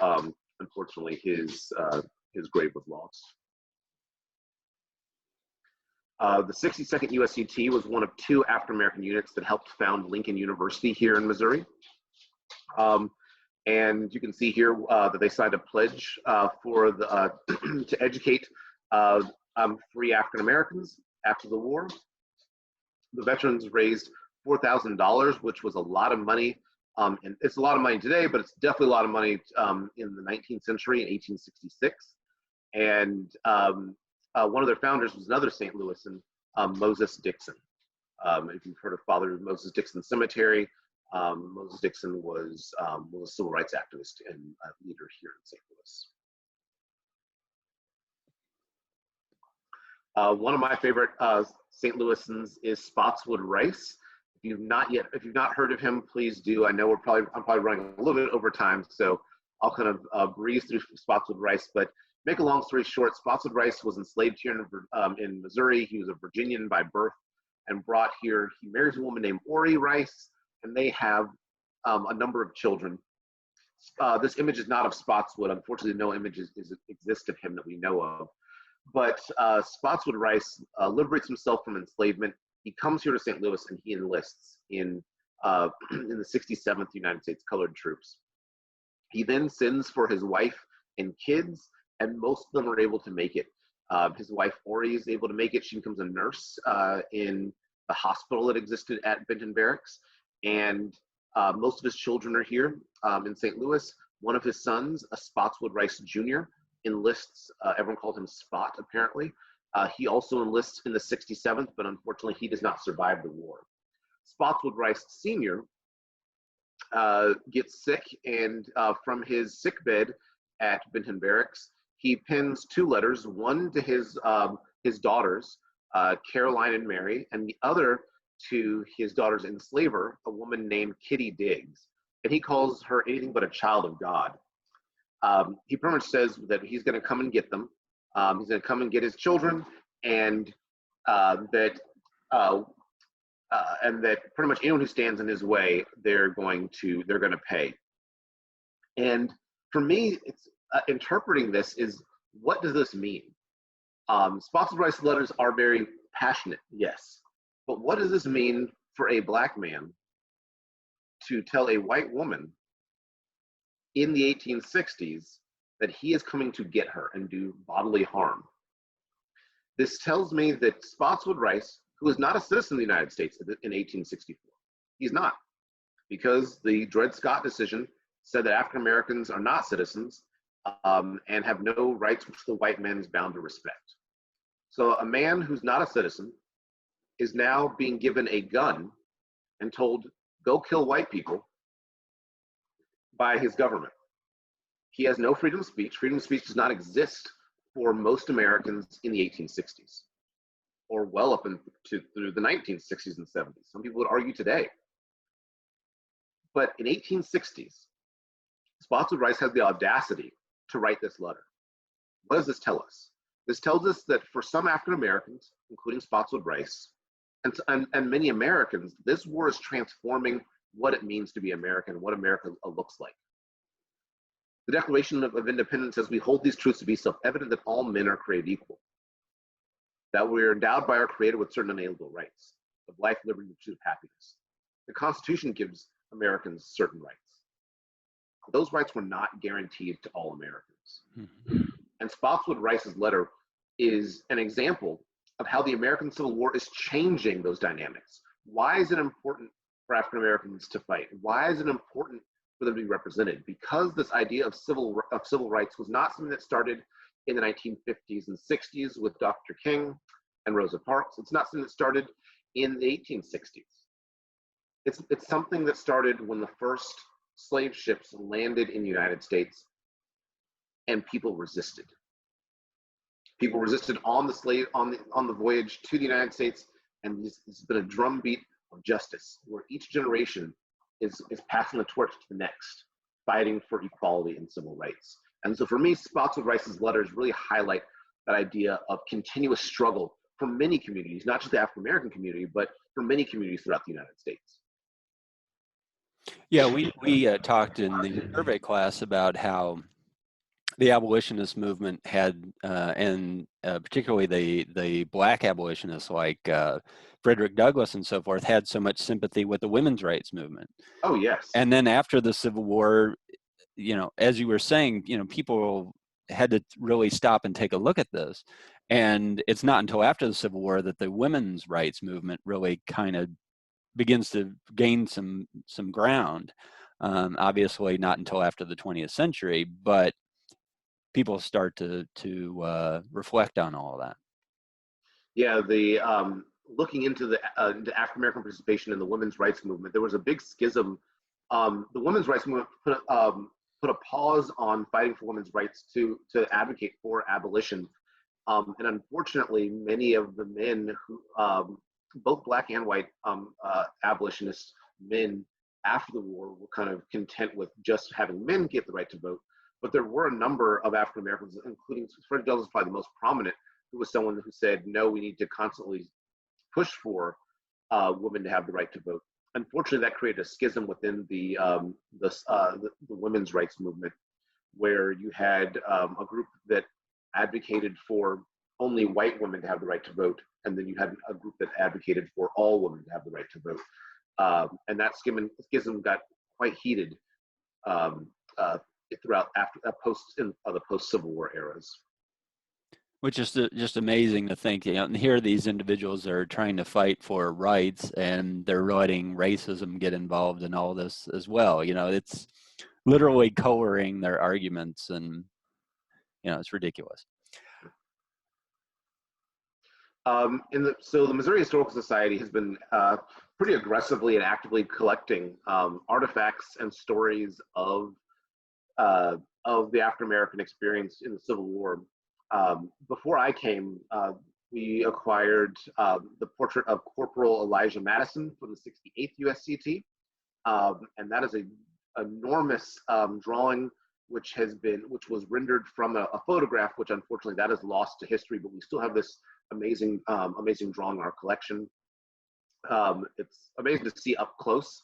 unfortunately, his grave was lost. The 62nd USCT was one of two African American units that helped found Lincoln University here in Missouri. And you can see here that they signed a pledge for to educate free African Americans after the war. The veterans raised $4,000, which was a lot of money. And it's a lot of money today, but it's definitely a lot of money in the 19th century, in 1866. And one of their founders was another St. Louisan, Moses Dixon. If you've heard of Father Moses Dixon Cemetery, Moses Dixon was a civil rights activist and leader here in St. Louis. One of my favorite St. Louisans is Spotswood Rice. If you've not heard of him, please do. I know I'm probably running a little bit over time, so I'll kind of breeze through Spotswood Rice. But make a long story short, Spotswood Rice was enslaved here in Missouri. He was a Virginian by birth and brought here. He marries a woman named Ori Rice, and they have a number of children. This image is not of Spotswood. Unfortunately, no images exist of him that we know of. But Spotswood Rice liberates himself from enslavement. He comes here to St. Louis and he enlists in in the 67th United States Colored Troops. He then sends for his wife and kids, and most of them are able to make it. His wife, Ori, is able to make it. She becomes a nurse in the hospital that existed at Benton Barracks. And most of his children are here in St. Louis. One of his sons, a Spotswood Rice Jr., enlists. Everyone called him Spot, apparently. He also enlists in the 67th, but unfortunately, he does not survive the war. Spotswood Rice Sr. Gets sick, and from his sickbed at Benton Barracks, he pens 2 letters, one to his daughters, Caroline and Mary, and the other to his daughter's enslaver, a woman named Kitty Diggs. And he calls her anything but a child of God. He pretty much says that he's going to come and get them. He's going to come and get his children, and that pretty much anyone who stands in his way, they're going to pay. And for me, it's interpreting this is, what does this mean? Spotswood Rice letters are very passionate, yes, but what does this mean for a Black man to tell a white woman in the 1860s that he is coming to get her and do bodily harm? This tells me that Spotswood Rice, who is not a citizen of the United States in 1864, he's not, because the Dred Scott decision said that African Americans are not citizens and have no rights which the white man is bound to respect. So a man who's not a citizen is now being given a gun and told, go kill white people by his government. He has no freedom of speech. Freedom of speech does not exist for most Americans in the 1860s, or well up through the 1960s and 70s. Some people would argue today. But in 1860s, Spotswood Rice has the audacity to write this letter. What does this tell us? This tells us that for some African Americans, including Spotswood Rice, and many Americans, this war is transforming what it means to be American, what America looks like. The Declaration of Independence says we hold these truths to be self-evident that all men are created equal, that we are endowed by our Creator with certain unalienable rights of life, liberty, and pursuit of happiness. The Constitution gives Americans certain rights. Those rights were not guaranteed to all Americans. Mm-hmm. And Spotswood Rice's letter is an example of how the American Civil War is changing those dynamics. Why is it important for African Americans to fight? Why is it important for them to be represented? Because this idea of civil rights was not something that started in the 1950s and 60s with Dr. King and Rosa Parks. It's not something that started in the 1860s. It's something that started when the first slave ships landed in the United States and people resisted. People resisted on the voyage to the United States, and it's been a drumbeat of justice, where each generation is passing the torch to the next, fighting for equality and civil rights. And so for me, Spotswood Rice's letters really highlight that idea of continuous struggle for many communities, not just the African American community, but for many communities throughout the United States. Yeah, we talked in the survey class about how the abolitionist movement had, and particularly the Black abolitionists like Frederick Douglass and so forth, had so much sympathy with the women's rights movement. Oh, yes. And then after the Civil War, as you were saying, people had to really stop and take a look at this. And it's not until after the Civil War that the women's rights movement really kind of begins to gain some ground. Obviously not until after the 20th century, but people start to reflect on all of that. Yeah, the looking into the African American participation in the women's rights movement, there was a big schism. The women's rights movement put a pause on fighting for women's rights to advocate for abolition, and unfortunately, many of the men who, both Black and white abolitionist men after the war, were kind of content with just having men get the right to vote. But there were a number of African Americans, including Frederick Douglass, probably the most prominent, who was someone who said, no, we need to constantly push for women to have the right to vote. Unfortunately, that created a schism within the women's rights movement, where you had a group that advocated for only white women to have the right to vote, and then you had a group that advocated for all women to have the right to vote. And that schism got quite heated throughout after the post-Civil War eras. Which is just amazing to think, and here are these individuals that are trying to fight for rights, and they're letting racism get involved in all this as well. It's literally coloring their arguments, and it's ridiculous. So the Missouri Historical Society has been pretty aggressively and actively collecting artifacts and stories of the African American experience in the Civil War. Before I came, we acquired the portrait of Corporal Elijah Madison from the 68th USCT, and that is an enormous drawing which was rendered from a photograph, which unfortunately that is lost to history, but we still have this amazing drawing in our collection. It's amazing to see up close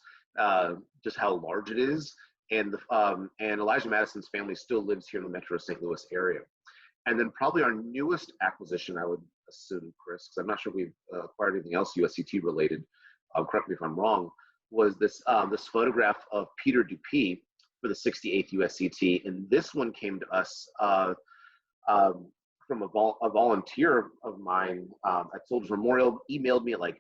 just how large it is, and Elijah Madison's family still lives here in the Metro St. Louis area. And then probably our newest acquisition, I would assume, Chris, because I'm not sure we've acquired anything else USCT related, correct me if I'm wrong, was this photograph of Peter Dupuy for the 68th USCT. And this one came to us from a volunteer of mine at Soldiers Memorial, emailed me at like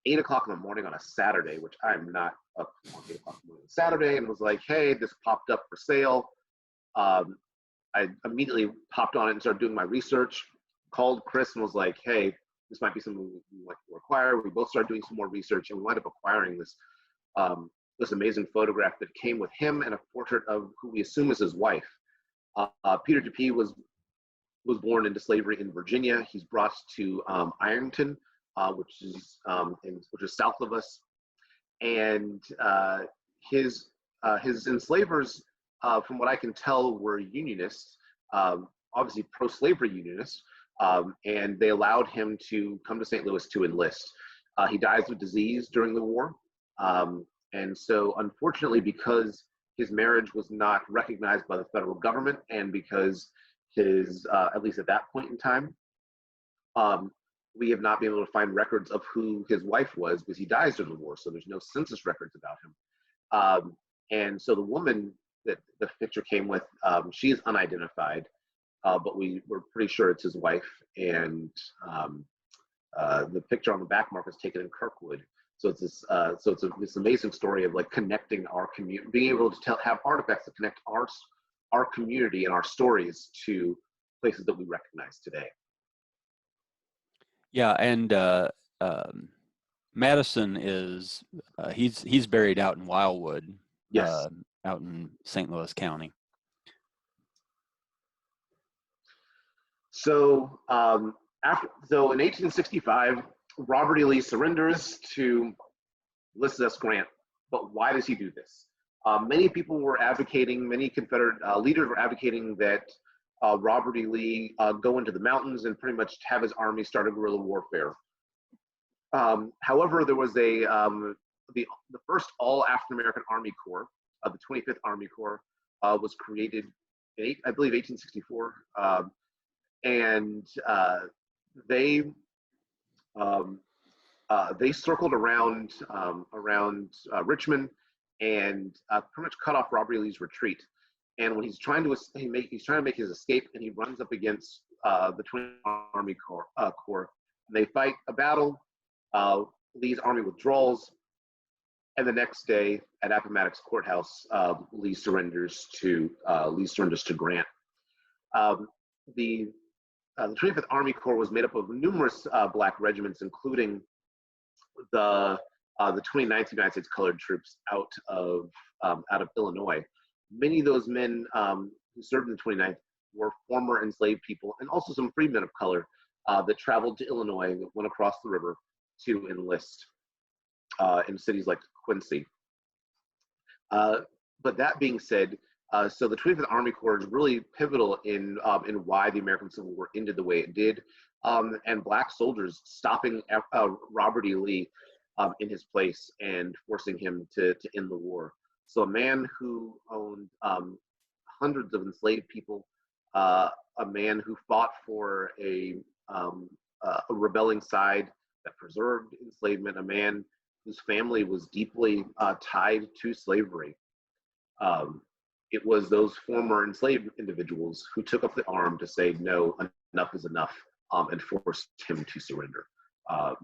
8 o'clock in the morning on a Saturday, which I'm not up on 8 o'clock in the morning on Saturday, and was like, hey, this popped up for sale. I immediately popped on it and started doing my research, called Chris and was like, hey, this might be something we like to acquire. We both started doing some more research, and we wound up acquiring this this amazing photograph that came with him and a portrait of who we assume is his wife. Peter Dupuy was born into slavery in Virginia. He's brought to Ironton, which is south of us, and his enslavers, from what I can tell, were unionists, obviously pro-slavery unionists, and they allowed him to come to St. Louis to enlist. He dies of disease during the war, and so unfortunately, because his marriage was not recognized by the federal government, and because his, at least at that point in time, we have not been able to find records of who his wife was, because he dies during the war, so there's no census records about him. And so the woman that the picture came with, she is unidentified, but we're pretty sure it's his wife. And the picture on the back mark is taken in Kirkwood. So it's this amazing story of like connecting our community, being able to have artifacts that connect our community and our stories to places that we recognize today. Yeah, and Madison is he's buried out in Wildwood. Yes. Out in St. Louis County. So in 1865, Robert E. Lee surrenders to Ulysses S. Grant. But why does he do this? Many people were advocating, many Confederate leaders were advocating that Robert E. Lee go into the mountains and pretty much have his army start a guerrilla warfare. However, there was the first all African American Army Corps, the 25th Army Corps, was created in, I believe, 1864, and they circled around Richmond and pretty much cut off Robert E. Lee's retreat. And when he's trying to make his escape, and he runs up against the 20th Army Corps, and they fight a battle. Lee's army withdraws, and the next day at Appomattox Courthouse, Lee surrenders to Grant. The 25th Army Corps was made up of numerous black regiments, including the 29th United States Colored Troops out of Illinois. Many of those men who served in the 29th were former enslaved people, and also some freedmen of color that traveled to Illinois and went across the river to enlist in cities like Quincy. But that being said, so the 25th Army Corps is really pivotal in why the American Civil War ended the way it did, and black soldiers stopping Robert E. Lee in his place and forcing him to end the war. So a man who owned hundreds of enslaved people, a man who fought for a rebelling side that preserved enslavement, a man whose family was deeply tied to slavery. Um, it was those former enslaved individuals who took up the arm to say, no, enough is enough, and forced him to surrender. Um,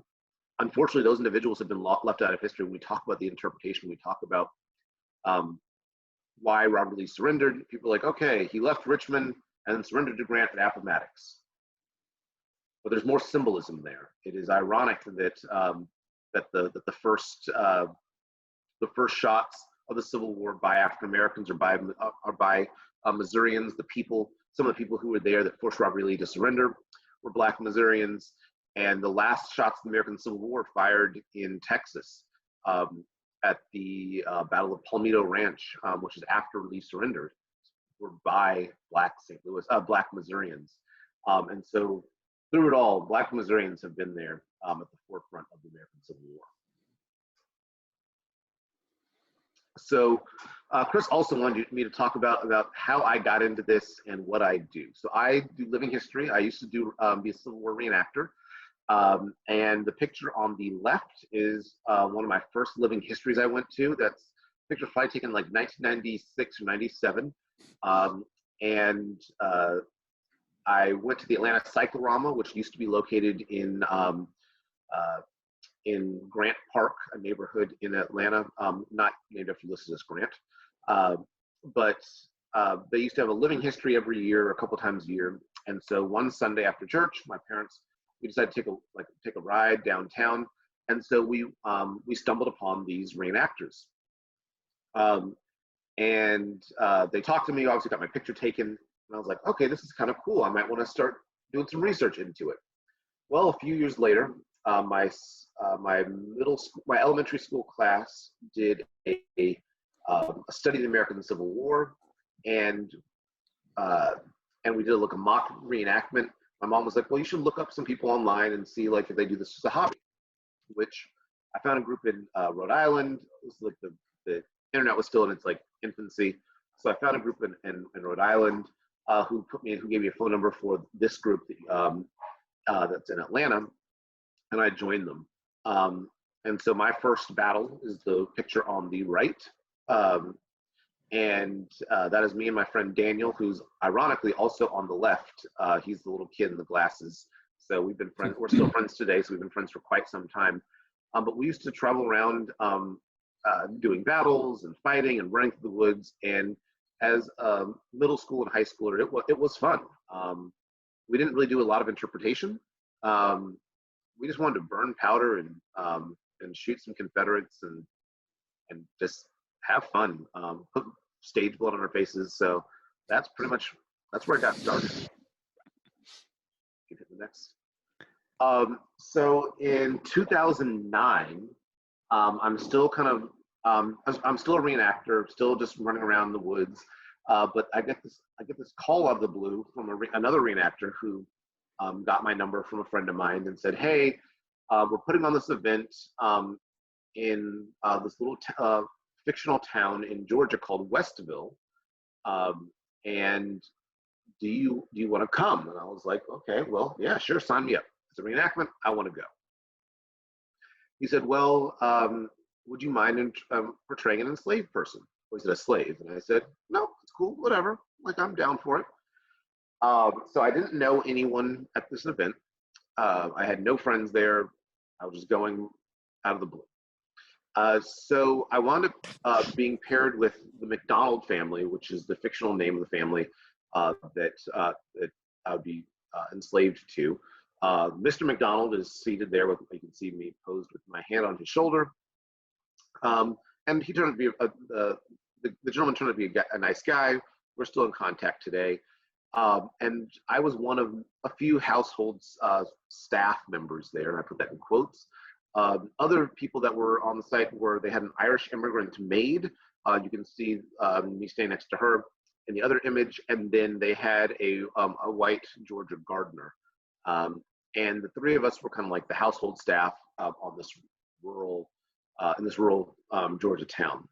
Unfortunately, those individuals have been left out of history. When we talk about the interpretation, we talk about um, why Robert Lee surrendered. People are like, okay, he left Richmond and then surrendered to Grant at Appomattox. But there's more symbolism there. It is ironic that the first shots of the Civil War by African Americans or by Missourians, some of the people who were there that forced Robert E. Lee to surrender were Black Missourians, and the last shots of the American Civil War fired in Texas at the Battle of Palmito Ranch, which is after Lee surrendered, were by Black Missourians, and so through it all, Black Missourians have been there at the forefront of the American Civil War. So Chris also wanted me to talk about how I got into this and what I do. So I do living history. I used to be a Civil War reenactor. And the picture on the left is one of my first living histories I went to. That's a picture probably taken like 1996 or 97. I went to the Atlanta Cyclorama, which used to be located in Grant Park, a neighborhood in Atlanta, not named after Ulysses Grant, but they used to have a living history every year, a couple times a year. And so one Sunday after church, my parents, we decided to take a ride downtown, and so we stumbled upon these reenactors, and they talked to me. Obviously, got my picture taken, and I was like, okay, this is kind of cool. I might want to start doing some research into it. Well, a few years later, my elementary school class did a study of the American Civil War, and we did a mock reenactment. My mom was like, well, you should look up some people online and see like if they do this as a hobby, which I found a group in Rhode Island. It was like the internet was still in its like infancy. So I found a group in Rhode Island who gave me a phone number for this group that's in Atlanta, and I joined them. And so my first battle is the picture on the right. And that is me and my friend Daniel, who's ironically also on the left. He's the little kid in the glasses. So we've been friends. We're still friends today. So we've been friends for quite some time. But we used to travel around doing battles and fighting and running through the woods. And as a middle school and high schooler, it was fun. We didn't really do a lot of interpretation. We just wanted to burn powder and shoot some Confederates and just have fun, put stage blood on our faces. So that's where I got started. You can hit the next. So in 2009, I'm still I'm still a reenactor, still just running around the woods. But I get this call out of the blue from another reenactor who got my number from a friend of mine and said, hey, we're putting on this event in this little fictional town in Georgia called Westville, and do you want to come? And I was like, okay, well, yeah, sure, sign me up. It's a reenactment. I want to go. He said, well, would you mind portraying an enslaved person? Or is it a slave? And I said, no, it's cool, whatever. Like, I'm down for it. So I didn't know anyone at this event. I had no friends there. I was just going out of the blue. So I wound up being paired with the McDonald family, which is the fictional name of the family that I would be enslaved to. Mr. McDonald is seated there with, you can see me posed with my hand on his shoulder. And he turned out to be the gentleman turned out to be a nice guy. We're still in contact today. And I was one of a few household staff members there, and I put that in quotes. Other people that were on the site they had an Irish immigrant maid. You can see me standing next to her in the other image, and then they had a white Georgia gardener. And the three of us were kind of like the household staff on this rural Georgia town.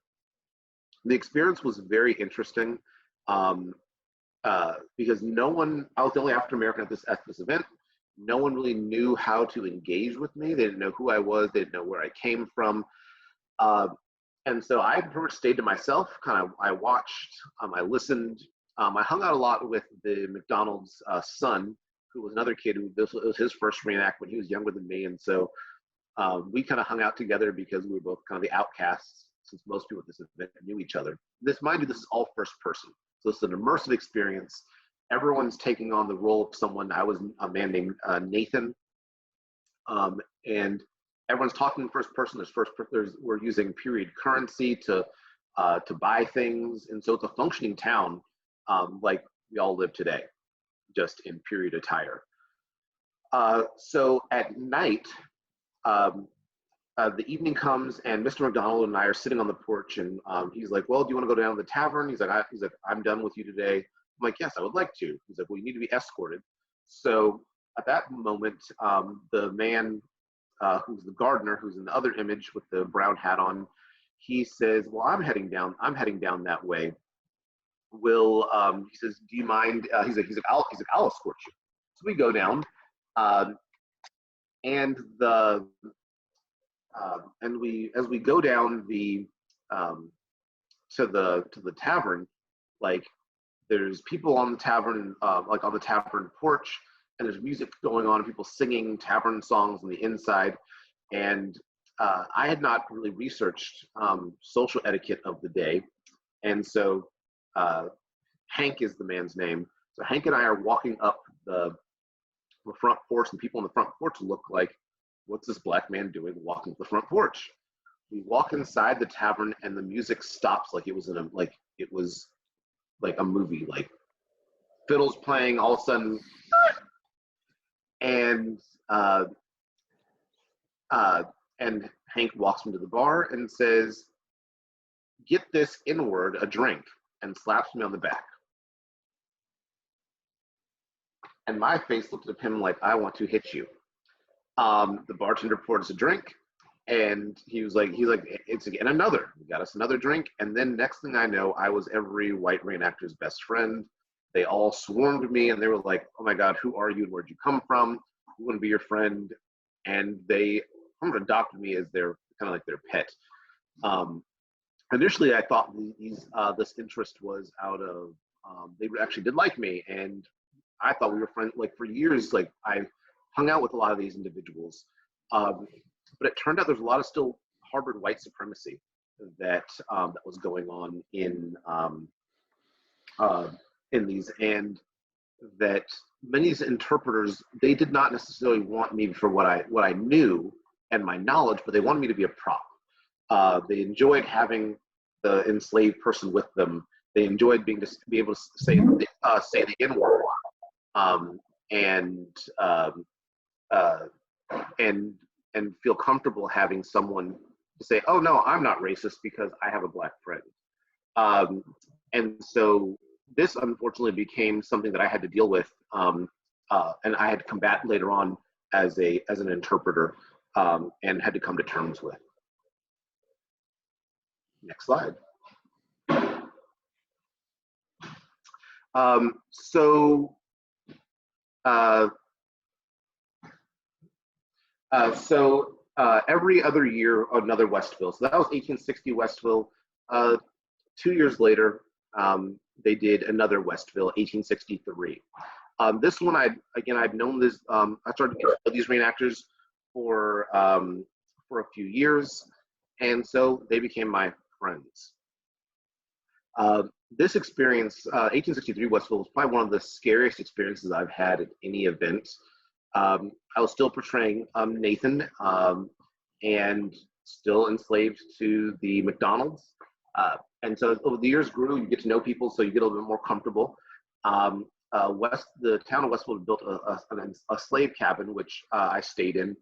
The experience was very interesting. because no one, I was the only African American at this event. No one really knew how to engage with me. They didn't know who I was. They didn't know where I came from. Uh, and so I pretty much stayed to myself. I watched, I listened. I hung out a lot with the McDonald's son, who was another kid who this was his first reenactment. He was younger than me, and so we kind of hung out together because we were both kind of the outcasts, since most people at this event knew each other. Mind you, this is all first person, so it's an immersive experience. Everyone's taking on the role of someone. I was a man named Nathan, and everyone's talking first person. We're using period currency to buy things, and so it's a functioning town like we all live today, just in period attire. So at night, the evening comes, and Mr. McDonald and I are sitting on the porch, and he's like, "Well, do you want to go down to the tavern?" He's like, "I'm done with you today." I'm like, "Yes, I would like to." He's like, "Well, you need to be escorted." So at that moment, the man who's the gardener, who's in the other image with the brown hat on, he says, "Well, I'm heading down that way. He says, do you mind?" He's like, "I'll escort you." So we go down, and as we go down to the tavern, like, there's people on the tavern, like on the tavern porch, and there's music going on, and people singing tavern songs on the inside. And I had not really researched social etiquette of the day, and so Hank is the man's name. So Hank and I are walking up the front porch, and people on the front porch look like, "What's this black man doing walking to the front porch?" We walk inside the tavern, and the music stops like it was like a movie, like fiddles playing all of a sudden, and and Hank walks me to the bar and says, "Get this N-word a drink," and slaps me on the back. And my face looked at him like, "I want to hit you." The bartender poured us a drink, and he's like, "It's again another." We got us another drink, and then next thing I know, I was every white reenactor's best friend. They all swarmed me, and they were like, "Oh my God, who are you, and where'd you come from? We want to be your friend." And they kind of adopted me as their kind of like their pet. Initially, I thought this interest was out of they actually did like me, and I thought we were friends. Like, for years, like, I hung out with a lot of these individuals, but it turned out there's a lot of still harbored white supremacy that was going on in these, and that many of these interpreters, they did not necessarily want me for what I knew and my knowledge, but they wanted me to be a prop. They enjoyed having the enslaved person with them. They enjoyed be able to say the N-word, and feel comfortable having someone to say, "Oh no, I'm not racist because I have a black friend." And so this unfortunately became something that I had to deal with, and I had to combat later on as an interpreter, and had to come to terms with. Next slide. Every other year, another Westville. So that was 1860 Westville. 2 years later, they did another Westville, 1863. This one, I'd known this. I started to get these reenactors for a few years, and so they became my friends. This experience, 1863 Westville, was probably one of the scariest experiences I've had at any event. I was still portraying Nathan, and still enslaved to the McDonald's. And so over the years grew, you get to know people, so you get a little bit more comfortable. The town of Westville built a slave cabin, which I stayed in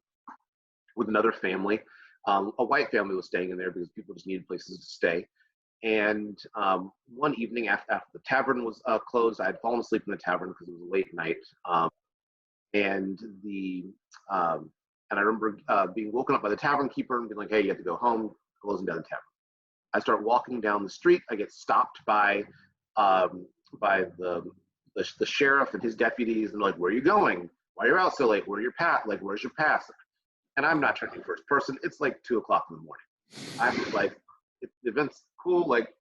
with another family. A white family was staying in there because people just needed places to stay. And one evening after the tavern was closed, I had fallen asleep in the tavern because it was a late night. And I remember being woken up by the tavern keeper and being like, "Hey, you have to go home," closing down the tavern. I start walking down the street. I get stopped by the the sheriff and his deputies, and like, where are you going? Why are you out so late? Where's your pass? And I'm not turning first person. It's like 2:00 in the morning. I'm like, the event's cool. Like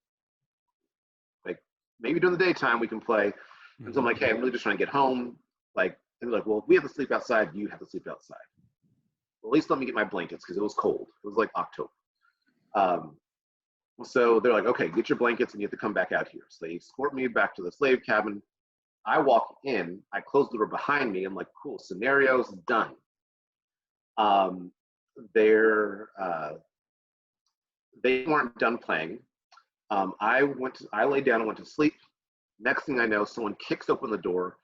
maybe during the daytime we can play. And so I'm like, hey, I'm really just trying to get home. Like, and they're like, well, if we have to sleep outside, you have to sleep outside. Well, at least let me get my blankets because it was cold. It was like October. So they're like, okay, get your blankets and you have to come back out here. So they escort me back to the slave cabin. I walk in, I close the door behind me. I'm like, cool, scenario's done. They weren't done playing. I laid down and went to sleep. Next thing I know, someone kicks open the door.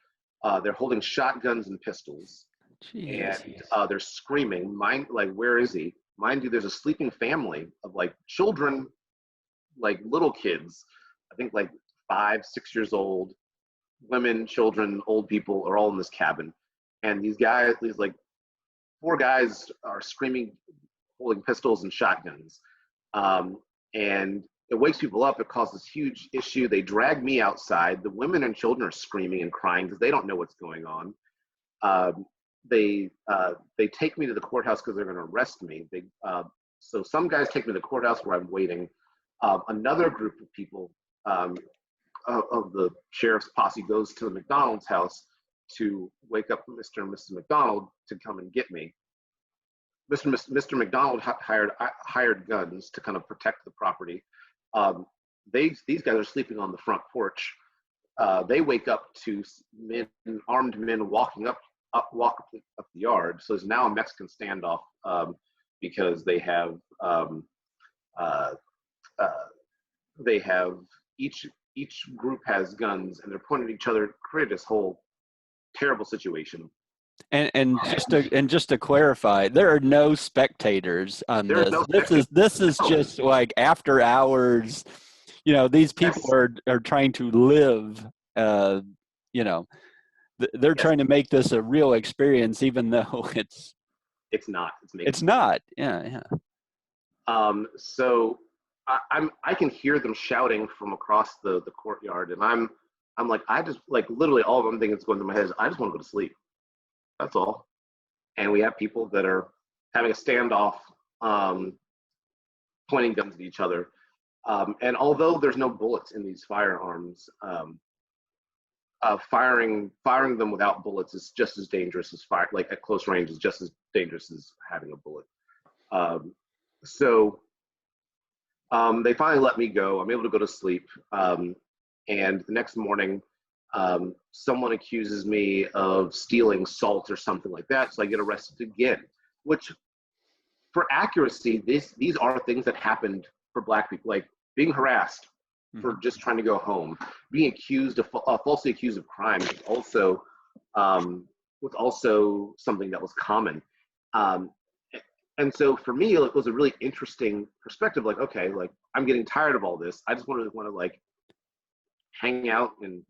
They're holding shotguns and pistols. Jeez. And they're screaming, like, where is he? Mind you, there's a sleeping family of like children, like little kids, I think like 5, 6 years old, women, children, old people are all in this cabin. And these like 4 guys are screaming, holding pistols and shotguns. And it wakes people up. It causes huge issue. They drag me outside. The women and children are screaming and crying because they don't know what's going on. They take me to the courthouse because they're going to arrest me. So some guys take me to the courthouse where I'm waiting. Another group of people of the sheriff's posse goes to the McDonald's house to wake up Mr. and Mrs. McDonald to come and get me. Mr. McDonald hired guns to kind of protect the property. These guys are sleeping on the front porch. They wake up to armed men walking up the yard. So there's now a Mexican standoff because they have each group has guns and they're pointing at each other, create this whole terrible situation. And just to clarify, there are no spectators on this. This is just like after hours. You know, these people are trying to live. You know, they're trying to make this a real experience, even though it's not. It's not. Yeah. So I can hear them shouting from across the courtyard, and I'm like, I just like literally all of them things that's going through my head is I just want to go to sleep. That's all. And we have people that are having a standoff, pointing guns at each other. And although there's no bullets in these firearms, firing them without bullets is just as dangerous as like at close range is just as dangerous as having a bullet. So they finally let me go. I'm able to go to sleep. And the next morning, someone accuses me of stealing salt or something like that, so I get arrested again. Which, for accuracy, these are things that happened for Black people, like being harassed for just trying to go home, being falsely accused of crime was also something that was common. And so for me, it was a really interesting perspective. Like, okay, like I'm getting tired of all this. I just want to like hang out and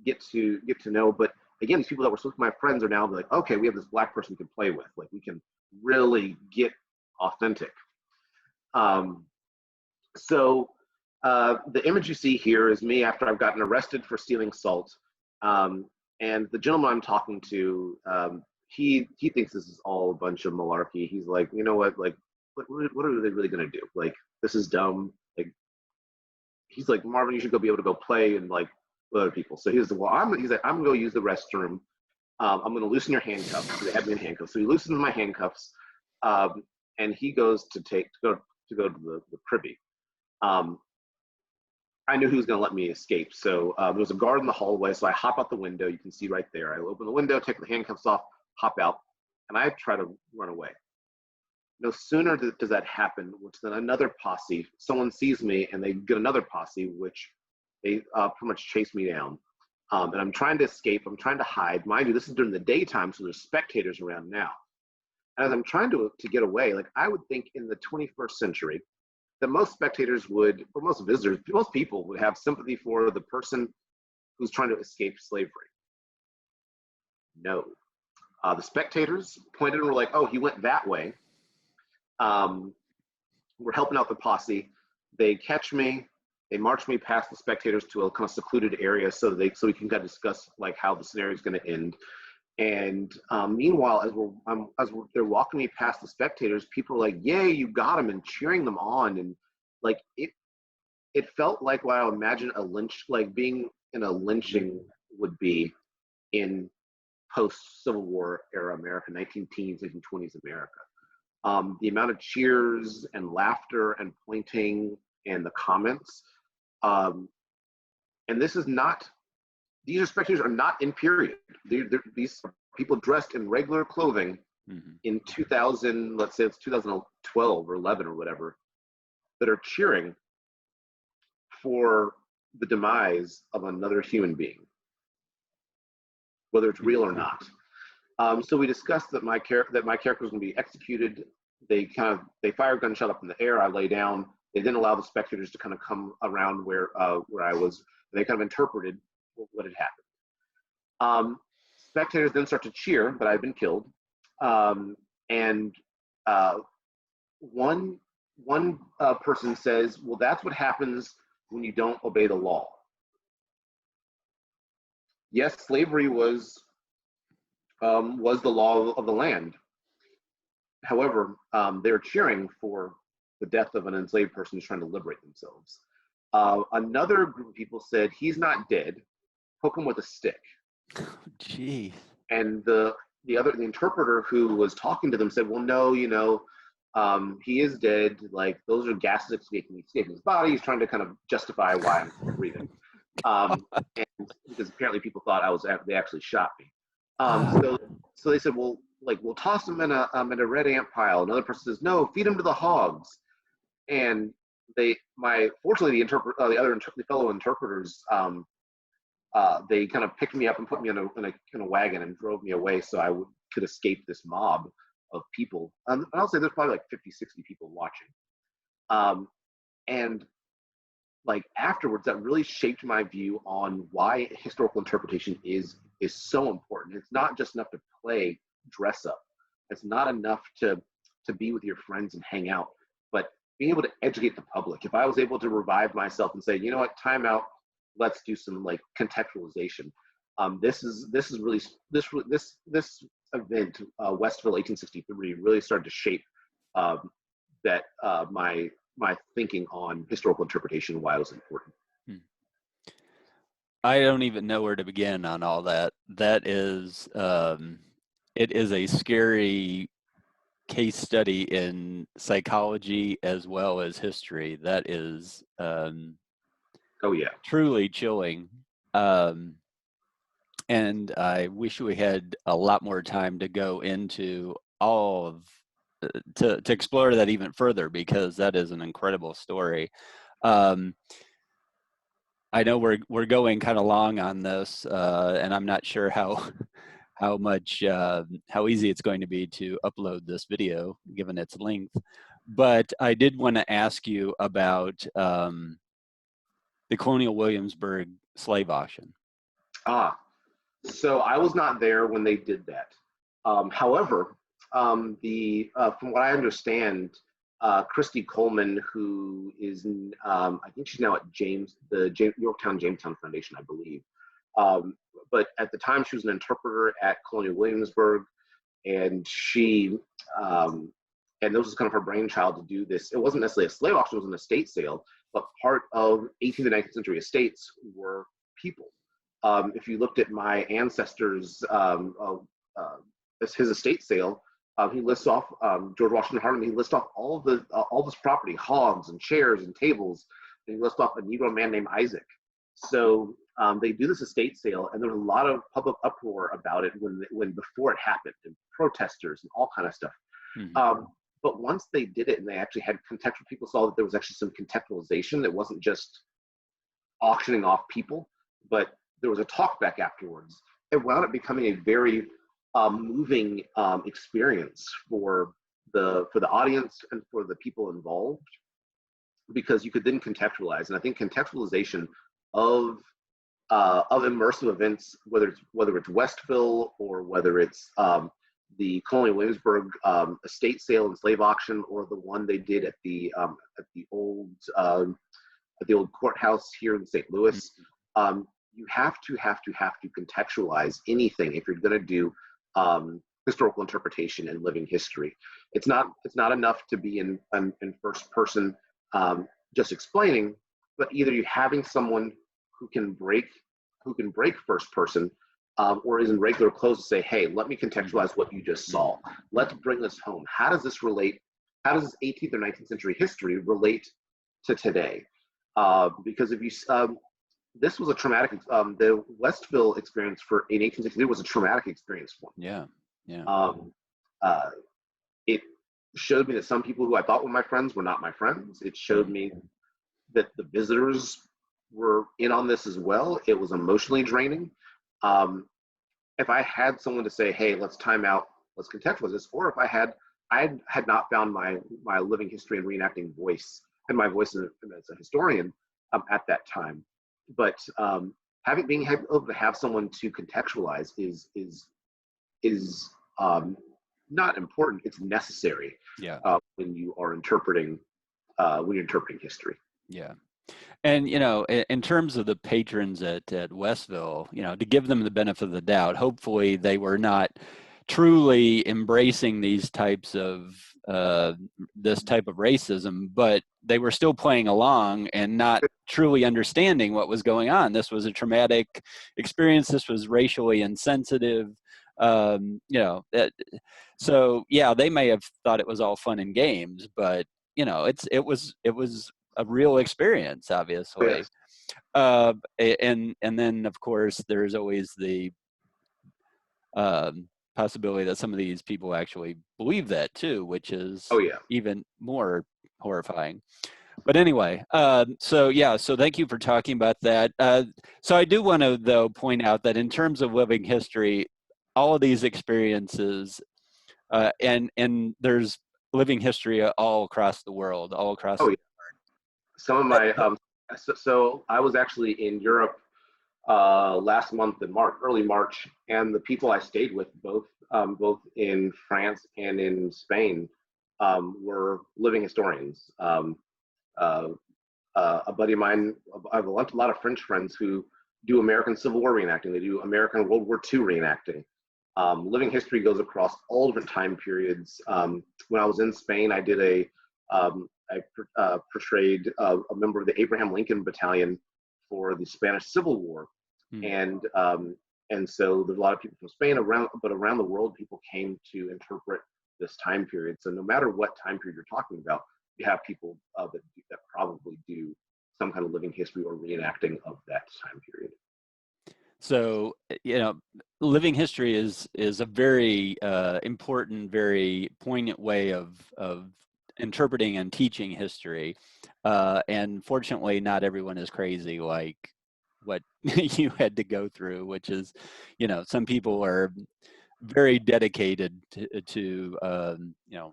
get to know. But again, these people that were supposed to be my friends are now like, okay, we have this Black person we can play with. Like we can really get authentic. So the image you see here is me after I've gotten arrested for stealing salt. And the gentleman I'm talking to, he thinks this is all a bunch of malarkey. He's like, you know what, like, what are they really gonna do? Like, this is dumb. Like, he's like, Marvin, you should be able to go play and like with other people. So he's like, I'm gonna go use the restroom. I'm gonna loosen your handcuffs. They have me in handcuffs. So he loosens my handcuffs, and he goes to go to the privy. I knew he was going to let me escape. So there was a guard in the hallway. So I hop out the window. You can see right there. I open the window, take the handcuffs off, hop out, and I try to run away. No sooner does that happen, which then another posse, someone sees me and they get another posse, which they pretty much chase me down. And I'm trying to escape. I'm trying to hide. Mind you, this is during the daytime, so there's spectators around now. And as I'm trying to get away, like I would think in the 21st century, that most spectators would, or most visitors, most people would have sympathy for the person who's trying to escape slavery. No. The spectators pointed and were like, oh, he went that way. We're helping out the posse. They catch me. they marched me past the spectators to a kind of secluded area so we can kind of discuss like how the scenario is going to end. And meanwhile, they're walking me past the spectators, people are like, "Yay, you got him!" and cheering them on, and like it felt like what I would imagine a lynch, like being in a lynching would be in post-Civil War era America, 19 teens, 1920s America. The amount of cheers and laughter and pointing and the comments. And this is not, these are spectators are not in period. These are people dressed in regular clothing in 2000, let's say it's 2012 or 11 or whatever, that are cheering for the demise of another human being, whether it's real or not. So we discussed that my character was going to be executed. They fire a gunshot up in the air. I lay down. They didn't allow the spectators to kind of come around where I was. They kind of interpreted what had happened. Spectators then start to cheer that I've been killed, and one person says, "Well, that's what happens when you don't obey the law." Yes, slavery was the law of the land. However, they're cheering for the death of an enslaved person who's trying to liberate themselves. Another group of people said, "He's not dead. Poke him with a stick." Gee. And the interpreter who was talking to them said, "Well, no, he is dead. Like those are gases escaping his body. He's trying to kind of justify why I'm still breathing." And because apparently people thought they actually shot me. So they said, "Well, like we'll toss him in a red ant pile." Another person says, "No, feed him to the hogs." And fortunately the fellow interpreters, they kind of picked me up and put me in a wagon and drove me away so I could escape this mob of people. I'll say there's probably like 50, 60 people watching. And like afterwards, that really shaped my view on why historical interpretation is so important. It's not just enough to play dress up. It's not enough to be with your friends and hang out, but being able to educate the public. If I was able to revive myself and say, "You know what, time out, let's do some like contextualization." This event, Westville 1863, really started to shape my thinking on historical interpretation and why it was important. I don't even know where to begin on all that. That is, it is a scary case study in psychology as well as history. That is, oh yeah, truly chilling. And I wish we had a lot more time to go into all of to explore that even further, because that is an incredible story. I know we're going kind of long on this, and I'm not sure how easy it's going to be to upload this video given its length. But I did want to ask you about the Colonial Williamsburg slave auction. So I was not there when they did that. However, from what I understand, Christy Coleman, who is, I think she's now at the Yorktown Jamestown Foundation, I believe. But at the time, she was an interpreter at Colonial Williamsburg, and and this was kind of her brainchild to do this. It wasn't necessarily a slave auction; it was an estate sale. But part of 18th and 19th century estates were people. If you looked at my ancestors' his estate sale, he lists off George Washington Hardeman. He lists off all this property, hogs and chairs and tables, and he lists off a Negro man named Isaac. So they do this estate sale, and there was a lot of public uproar about it when before it happened, and protesters and all kind of stuff. Mm-hmm. But once they did it, and they actually had contextual, people saw that there was actually some contextualization. It wasn't just auctioning off people, but there was a talk back afterwards. It wound up becoming a very moving experience for the audience and for the people involved, because you could then contextualize. And I think contextualization of immersive events, whether it's Westville or whether it's the Colonial Williamsburg estate sale and slave auction, or the one they did at the old at the old courthouse here in St. Louis. You have to contextualize anything if you're going to do historical interpretation and living history. It's not enough to be in first person just explaining, but either you having someone who can break first person, or is in regular clothes to say, hey, let me contextualize what you just saw. Let's bring this home. How does this relate? How does this 18th or 19th century history relate to today? Because if you this was a traumatic, the Westville experience in 1863 was a traumatic experience for me. It showed me that some people who I thought were my friends were not my friends. It showed me that the visitors were in on this as well. It was emotionally draining. If I had someone to say, hey, let's time out, let's contextualize this, or if I had not found my living history and reenacting voice and my voice as a historian at that time. But being able to have someone to contextualize is not important. It's necessary. When you are interpreting history. Yeah. And, in terms of the patrons at Westville, to give them the benefit of the doubt, hopefully they were not truly embracing these types of this type of racism, but they were still playing along and not truly understanding what was going on. This was a traumatic experience. This was racially insensitive. So yeah, they may have thought it was all fun and games, but it was a real experience, obviously. And then of course there's always the possibility that some of these people actually believe that too, which is even more horrifying. But anyway, so thank you for talking about that. So I do want to, though, point out that in terms of living history, all of these experiences, and there's living history all across the world, all across the world. Some of my, so I was actually in Europe last month in early March, and the people I stayed with, both in France and in Spain, were living historians. A buddy of mine, I have a lot of French friends who do American Civil War reenacting. They do American World War II reenacting. Living history goes across all different time periods. When I was in Spain, I did I portrayed a member of the Abraham Lincoln Battalion for the Spanish Civil War. And so there's a lot of people from Spain but around the world, people came to interpret this time period. So no matter what time period you're talking about, you have people that probably do some kind of living history or reenacting of that time period. So, living history is a very important, very poignant way of interpreting and teaching history. And fortunately, not everyone is crazy like what you had to go through, which is, some people are very dedicated to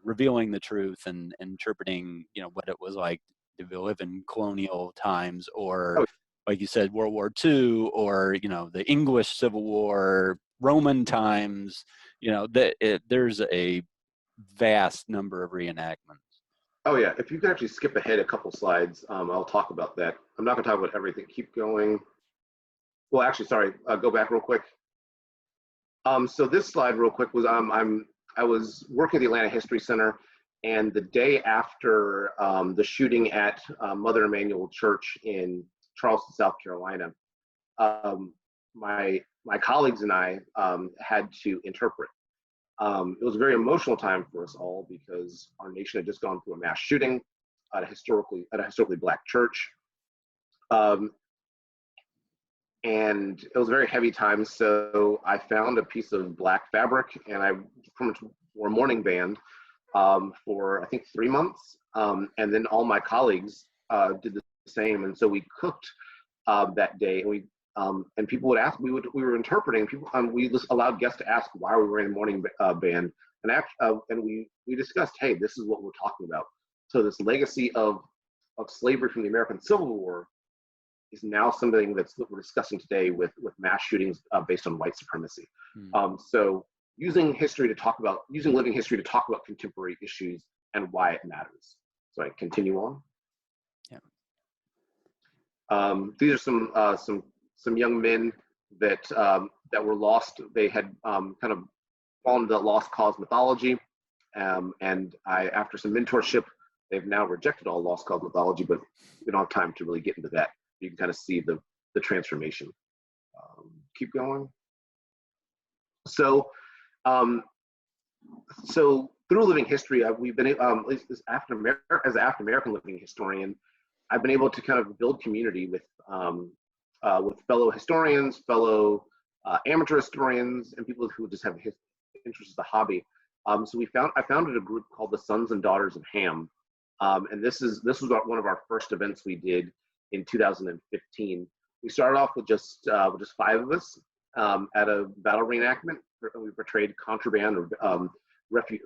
revealing the truth and interpreting, what it was like to live in colonial times, or like you said, World War II, or, the English Civil War, Roman times, there's a vast number of reenactments. Oh yeah, if you could actually skip ahead a couple slides, I'll talk about that. I'm not gonna talk about everything, keep going. Well, actually, sorry, go back real quick. So this slide real quick was, I was working at the Atlanta History Center, and the day after the shooting at Mother Emanuel Church in Charleston, South Carolina, my colleagues and I had to interpret. It was a very emotional time for us all because our nation had just gone through a mass shooting at a historically Black church. And it was a very heavy time, so I found a piece of black fabric, and I pretty much wore a mourning band for I think 3 months, and then all my colleagues did the same, and so we cooked that day, and and people would ask, we were interpreting, people, we just allowed guests to ask why we were in a mourning band, and we discussed, hey, this is what we're talking about. So this legacy of slavery from the American Civil War is now something that we're discussing today with mass shootings based on white supremacy. So using living history to talk about contemporary issues and why it matters. So I continue on. Yeah. These are some young men that that were lost. They had kind of fallen into lost cause mythology, and after some mentorship, they've now rejected all lost cause mythology. But we don't have time to really get into that. You can kind of see the transformation. Keep going. So, so through living history, we've been at least as an African American living historian, I've been able to kind of build community with fellow historians, fellow amateur historians, and people who just have interest in the hobby. So I founded a group called the Sons and Daughters of Ham, and this was one of our first events we did in 2015. We started off with just 5 of us at a battle reenactment. We portrayed contraband or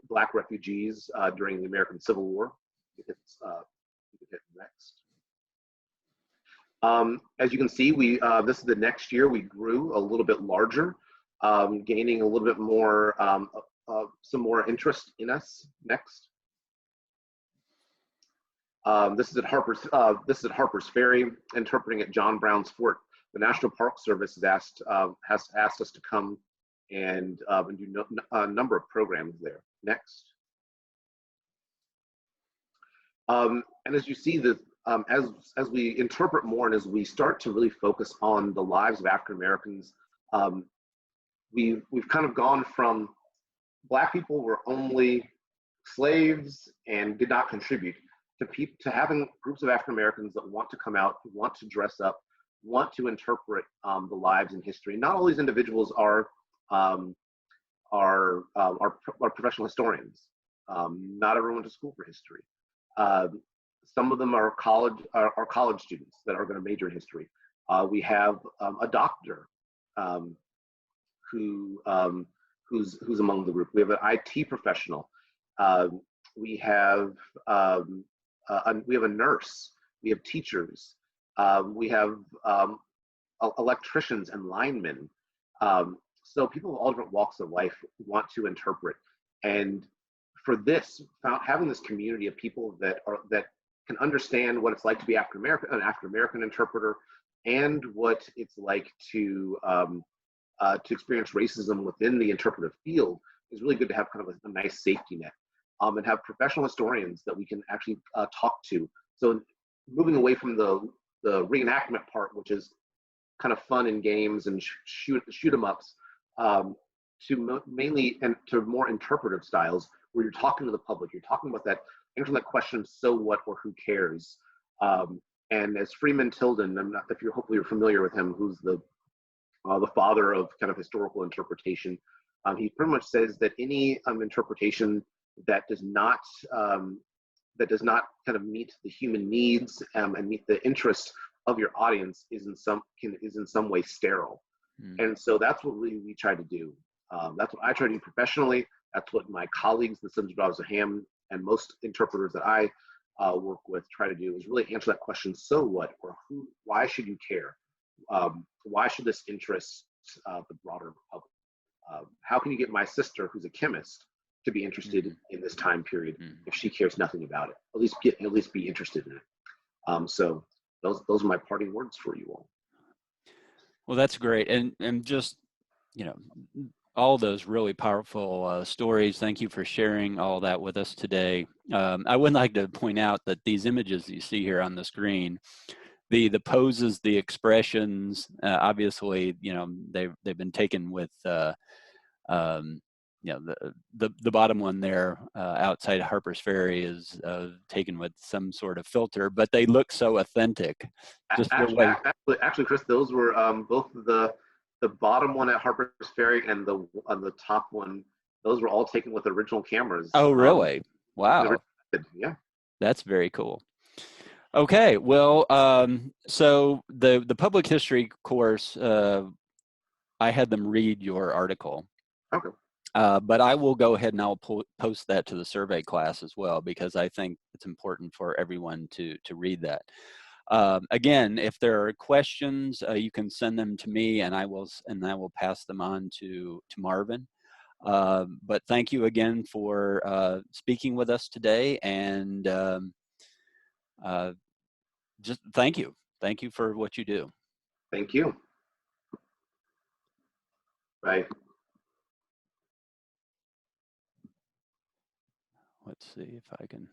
Black refugees during the American Civil War. You could hit next. As you can see, this is the next year we grew a little bit larger, gaining a little bit more, some more interest in us. Next. This is at Harper's Ferry, interpreting at John Brown's Fort. The National Park Service has asked us to come and do a number of programs there. Next. And as you see, as we interpret more and as we start to really focus on the lives of African Americans, we've kind of gone from Black people were only slaves and did not contribute to having groups of African Americans that want to come out, want to dress up, want to interpret the lives and history. Not all these individuals are professional historians. Not everyone went to school for history. Some of them are college students that are going to major in history. We have a doctor who's among the group. We have an IT professional. We have a nurse. We have teachers. We have electricians and linemen. So people of all different walks of life want to interpret. And for this, having this community of people that can understand what it's like to be an African American interpreter, and what it's like to experience racism within the interpretive field is really good to have kind of a nice safety net, and have professional historians that we can actually talk to. So moving away from the reenactment part, which is kind of fun and games and shoot 'em ups, to mainly and to more interpretive styles where you're talking to the public, you're talking about that internet question, so what or who cares? And as Freeman Tilden, hopefully you're familiar with him, who's the father of kind of historical interpretation, he pretty much says that any interpretation that does not kind of meet the human needs and meet the interests of your audience is in some way sterile. And so that's what we try to do. That's what I try to do professionally. That's what my colleagues, the Sons and Daughters of Ham, and most interpreters that I work with try to do, is really answer that question, so what, or who, why should you care? Why should this interest the broader public? How can you get my sister, who's a chemist, to be interested in this time period if she cares nothing about it? At least be interested in it. So those are my parting words for you all. Well, that's great. And just, all those really powerful stories. Thank you for sharing all that with us today. I would like to point out that these images you see here on the screen, the poses, the expressions, obviously, they've been taken with, the bottom one there outside Harper's Ferry is taken with some sort of filter, but they look so authentic. Actually, Chris, those were both the bottom one at Harper's Ferry and the top one. Those were all taken with original cameras. Oh, really? Wow. Yeah. That's very cool. Okay, well, so the public history course, I had them read your article. Okay. But I will go ahead and I'll post that to the survey class as well, because I think it's important for everyone to read that. Again, if there are questions, you can send them to me, and I will pass them on to Marvin. But thank you again for speaking with us today, and just thank you. Thank you for what you do. Thank you. Bye. Let's see if I can.